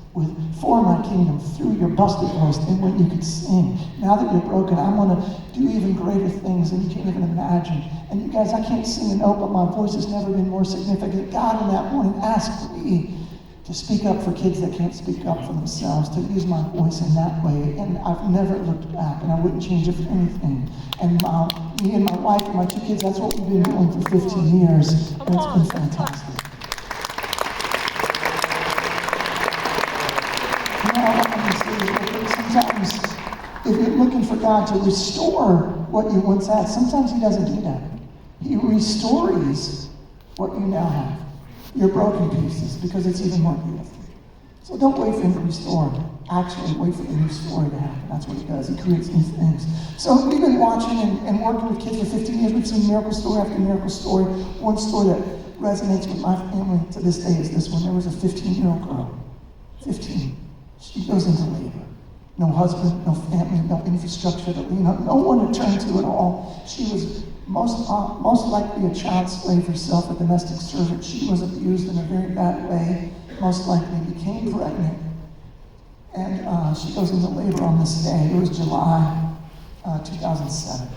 for my kingdom through your busted voice than when you could sing. Now that you're broken, I'm going to do even greater things than you can't even imagine. And you guys, I can't sing a note, but my voice has never been more significant. God in that morning asked me to speak up for kids that can't speak up for themselves, to use my voice in that way. And I've never looked back, and I wouldn't change it for anything. And me and my wife and my 2 kids, that's what we've been doing for 15 years, and it's been fantastic. Sometimes, if you're looking for God to restore what you once had, sometimes he doesn't do that. He restores what you now have, your broken pieces, because it's even more beautiful. So don't wait for him to restore. Actually, wait for the new story to happen. That's what he does. He creates new things. So we've been watching and working with kids for 15 years. We've seen miracle story after miracle story. One story that resonates with my family to this day is this one. There was a 15-year-old girl. 15. She goes into labor. No husband, no family, no infrastructure to lean on, no one to turn to at all. She was most likely a child slave herself, a domestic servant. She was abused in a very bad way, most likely became pregnant. And she goes into labor on this day. It was July 2007.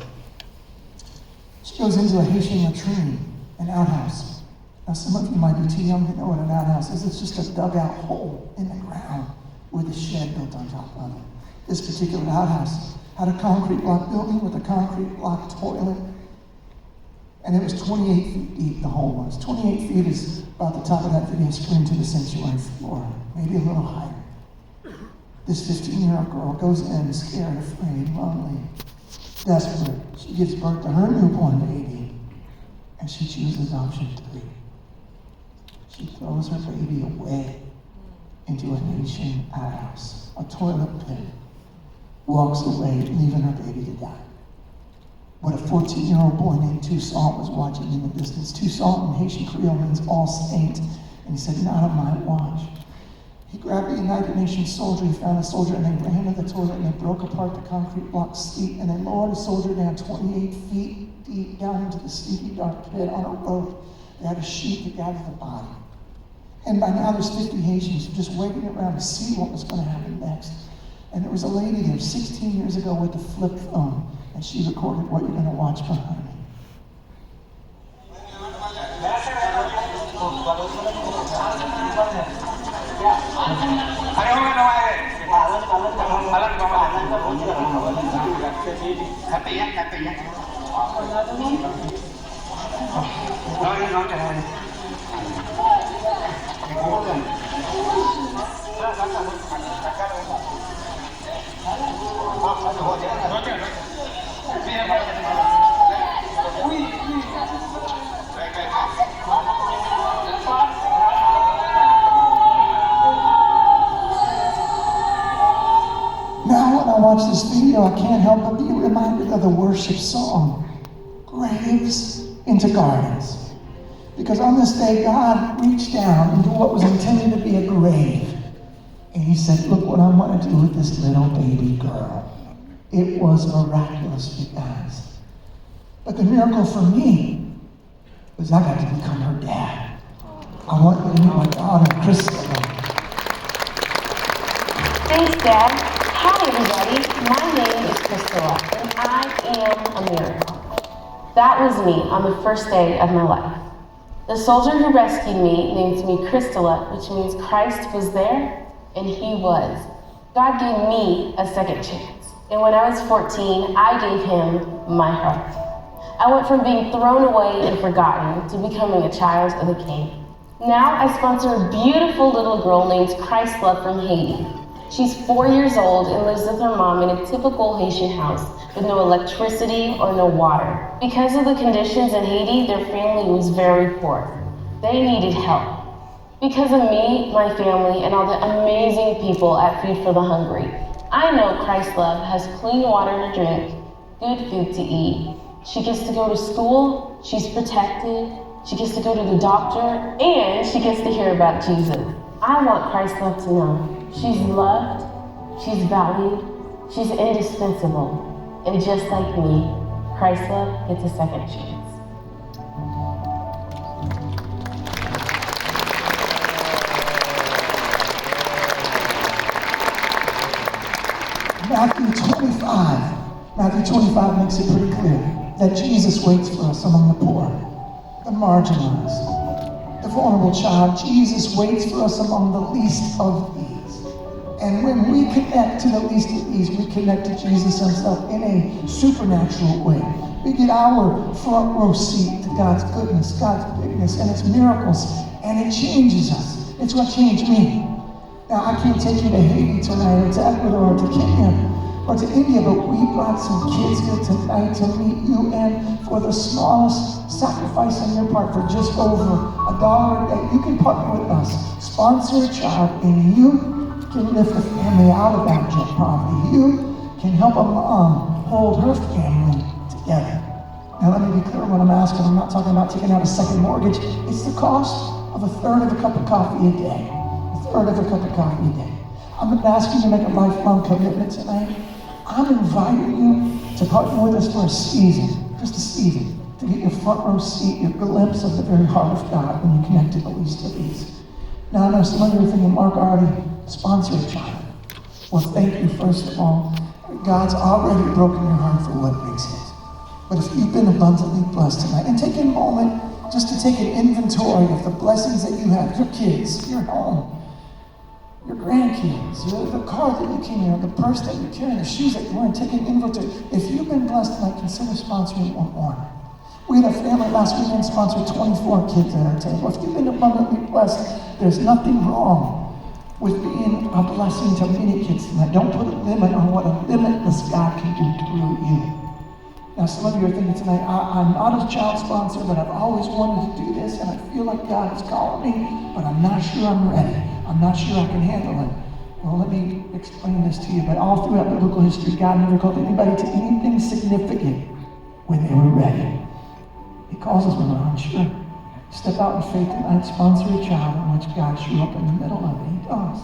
She goes into a Haitian latrine, an outhouse. Now some of you might be too young to know what an outhouse is. It's just a dugout hole in the ground with a shed built on top of it. This particular outhouse had a concrete block building with a concrete block toilet, and it was 28 feet deep, the hole was. 28 feet is about the top of that video screen to the sanctuary floor, maybe a little higher. This 15-year-old girl goes in scared, afraid, lonely, desperate. She gives birth to her newborn baby, and she chooses option 3. She throws her baby away into a Haitian outhouse, a toilet pit, walks away, leaving her baby to die. What a 14-year-old boy named Toussaint was watching in the distance. Toussaint in Haitian Creole means all saint, and he said, not on my watch. He grabbed the United Nations soldier, he found a soldier, and they ran to the toilet, and they broke apart the concrete block seat, and they lowered a soldier down 28 feet deep down into the sleepy dark pit on a rope. They had a sheet to gather the body. And by now there's 50 Haitians just waiting around to see what was going to happen next. And there was a lady there 16 years ago with a flip phone, and she recorded what you're going to watch behind me. Now when I watch this video, I can't help but be reminded of the worship song, Graves into Gardens. Because on this day, God reached down into what was intended to be a grave. And he said, look what I'm going to do with this little baby girl. It was miraculous, you guys. But the miracle for me was I got to become her dad. I want you to meet my daughter, Christopher. Thanks, Dad. Hi, everybody. My name is Priscilla, and I am a miracle. That was me on the first day of my life. The soldier who rescued me named me Christella, which means Christ was there, and he was. God gave me a second chance. And when I was 14, I gave him my heart. I went from being thrown away and forgotten to becoming a child of the King. Now I sponsor a beautiful little girl named Christella from Haiti. She's 4 years old and lives with her mom in a typical Haitian house with no electricity or no water. Because of the conditions in Haiti, their family was very poor. They needed help. Because of me, my family, and all the amazing people at Food for the Hungry, I know Christ Love has clean water to drink, good food to eat. She gets to go to school, she's protected, she gets to go to the doctor, and she gets to hear about Jesus. I want Christ Love to know she's loved, she's valued, she's indispensable. And just like me, Christ Love gets a second chance. Matthew 25 makes it pretty clear that Jesus waits for us among the poor, the marginalized, the vulnerable child. Jesus waits for us among the least of these. And when we connect to the least of these, we connect to Jesus himself in a supernatural way. We get our front row seat to God's goodness, God's bigness, and its miracles, and it changes us. It's what changed me. Now, I can't take you to Haiti tonight, or to Ecuador, or to Kenya, or to India, but we brought some kids here tonight to meet you, and for the smallest sacrifice on your part, for just over $1 a day, you can partner with us, sponsor a child, and you can lift a family out of abject poverty. You can help a mom hold her family together. Now, let me be clear what I'm asking. I'm not talking about taking out a second mortgage. It's the cost of a third of a cup of coffee a day. A third of a cup of coffee a day. I'm not asking you to make a lifelong commitment tonight. I'm inviting you to partner with us for a season, just a season, to get your front row seat, your glimpse of the very heart of God when you connect to the least of these. Now, I know some of you are thinking, Mark already sponsored a child. Well, thank you, first of all. God's already broken your heart for what makes it. But if you've been abundantly blessed tonight, and take a moment just to take an inventory of the blessings that you have, your kids, your home, your grandkids, the car that you came in, the purse that you're carrying, the shoes that you're wearing, take an inventory. If you've been blessed tonight, consider sponsoring one more. We had a family last weekend sponsor 24 kids at our table. If you've been abundantly blessed, there's nothing wrong with being a blessing to many kids tonight. Don't put a limit on what a limitless God can do through you. Now, some of you are thinking tonight, I'm not a child sponsor, but I've always wanted to do this, and I feel like God is calling me, but I'm not sure I'm ready. I'm not sure I can handle it. Well, let me explain this to you. But all throughout biblical history, God never called anybody to anything significant when they were ready. He calls us when we're unsure. Step out in faith tonight, sponsor a child, and watch God show up in the middle of it. He does.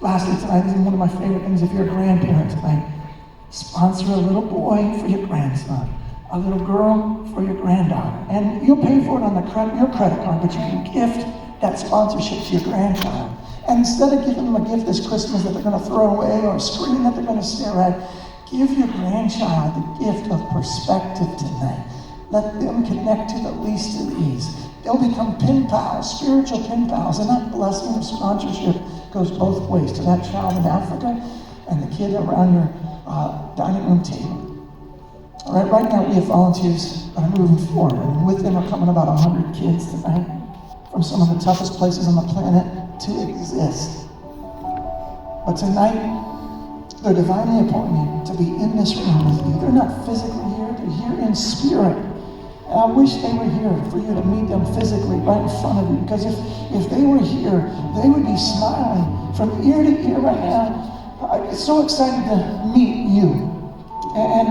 Lastly tonight, this is one of my favorite things. If you're a grandparent tonight, sponsor a little boy for your grandson, a little girl for your granddaughter. And you'll pay for it on your credit card, but you can gift that sponsorship to your grandchild. And instead of giving them a gift this Christmas that they're going to throw away or a screen that they're going to stare at, give your grandchild the gift of perspective tonight. Let them connect to the least of these. They'll become pen pals, spiritual pen pals, and that blessing of sponsorship goes both ways, to that child in Africa and the kid around your dining room table. All right, right now we have volunteers that are moving forward, and with them are coming about 100 kids tonight from some of the toughest places on the planet to exist. But tonight, they're divinely appointed to be in this room with you. They're not physically here, they're here in spirit. And I wish they were here for you to meet them physically right in front of you, because if they were here, they would be smiling from ear to ear right now. I'm so excited to meet you. And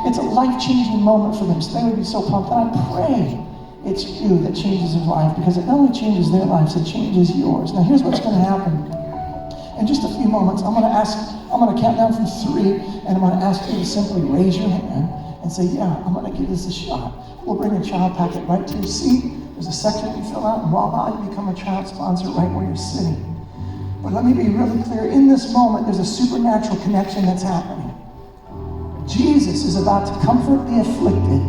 it's a life-changing moment for them, so they would be so pumped. And I pray it's you that changes their life, because it not only changes their lives, it changes yours. Now here's what's going to happen. In just a few moments, I'm going to count down from 3, and I'm going to ask you to simply raise your hand and say, yeah, I'm going to give this a shot. We'll bring a child packet right to your seat. There's a section you fill out, and voila, you become a child sponsor right where you're sitting. But let me be really clear. In this moment, there's a supernatural connection that's happening. Jesus is about to comfort the afflicted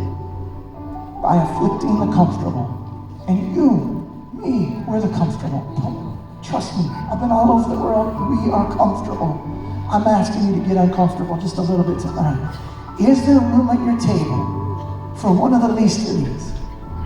by afflicting the comfortable. And you, me, we're the comfortable. Trust me, I've been all over the world. We are comfortable. I'm asking you to get uncomfortable just a little bit tonight. Is there room at your table for one of the least of these?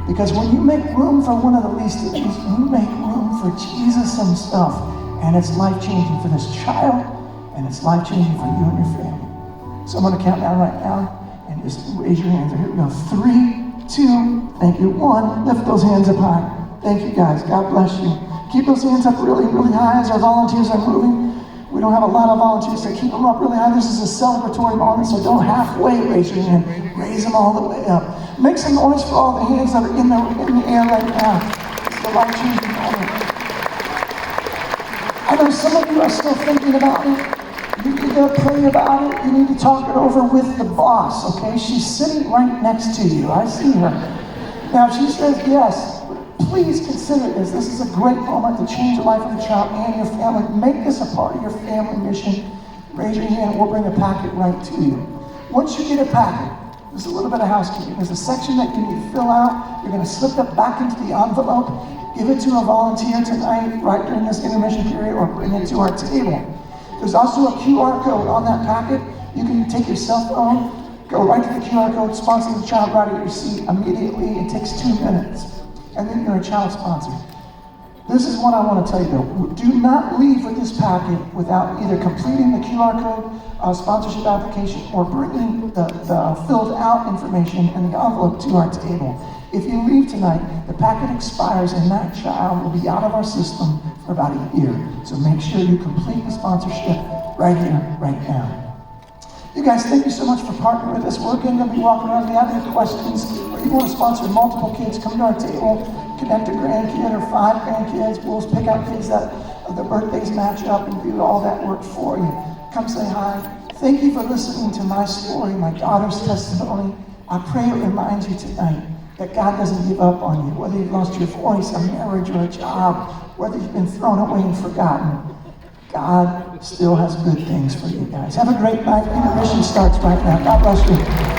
Because when you make room for one of the least of these, you make room for Jesus himself. And it's life-changing for this child, and it's life-changing for you and your family. So I'm going to count down right now, and just raise your hands. Here we go. 3, 2, thank you. 1, lift those hands up high. Thank you, guys. God bless you. Keep those hands up really, really high as our volunteers are moving. We don't have a lot of volunteers, so keep them up really high. This is a celebratory moment, so don't halfway raise your hand. Raise them all the way up. Make some noise for all the hands that are in the air right now. It's a life-changing moment. I know some of you are still thinking about it. You need to pray about it. You need to talk it over with the boss, okay? She's sitting right next to you. I see her. Now, if she says yes, please consider this. This is a great moment to change the life of the child and your family. Make this a part of your family mission. Raise your hand and we'll bring a packet right to you. Once you get a packet, there's a little bit of housekeeping. There's a section that you need to fill out. You're going to slip that back into the envelope. Give it to a volunteer tonight, right during this intermission period, or bring it to our table. There's also a QR code on that packet. You can take your cell phone, go right to the QR code, sponsor the child right at your seat immediately. It takes 2 minutes. And then you're a child sponsor. This is what I want to tell you though. Do not leave with this packet without either completing the QR code sponsorship application or bringing the filled out information and the envelope to our table. If you leave tonight, the packet expires and that child will be out of our system for about a year. So make sure you complete the sponsorship right here, right now. You guys, thank you so much for partnering with us. We're going to be walking around. If you have any questions or you want to sponsor multiple kids, come to our table, connect a grandkid or 5 grandkids. We'll pick out kids that the birthdays match up and do all that work for you. Come say hi. Thank you for listening to my story, my daughter's testimony. I pray it reminds you tonight that God doesn't give up on you. Whether you've lost your voice, a marriage, or a job, whether you've been thrown away and forgotten, God still has good things for you guys. Have a great night. Intermission starts right now. God bless you.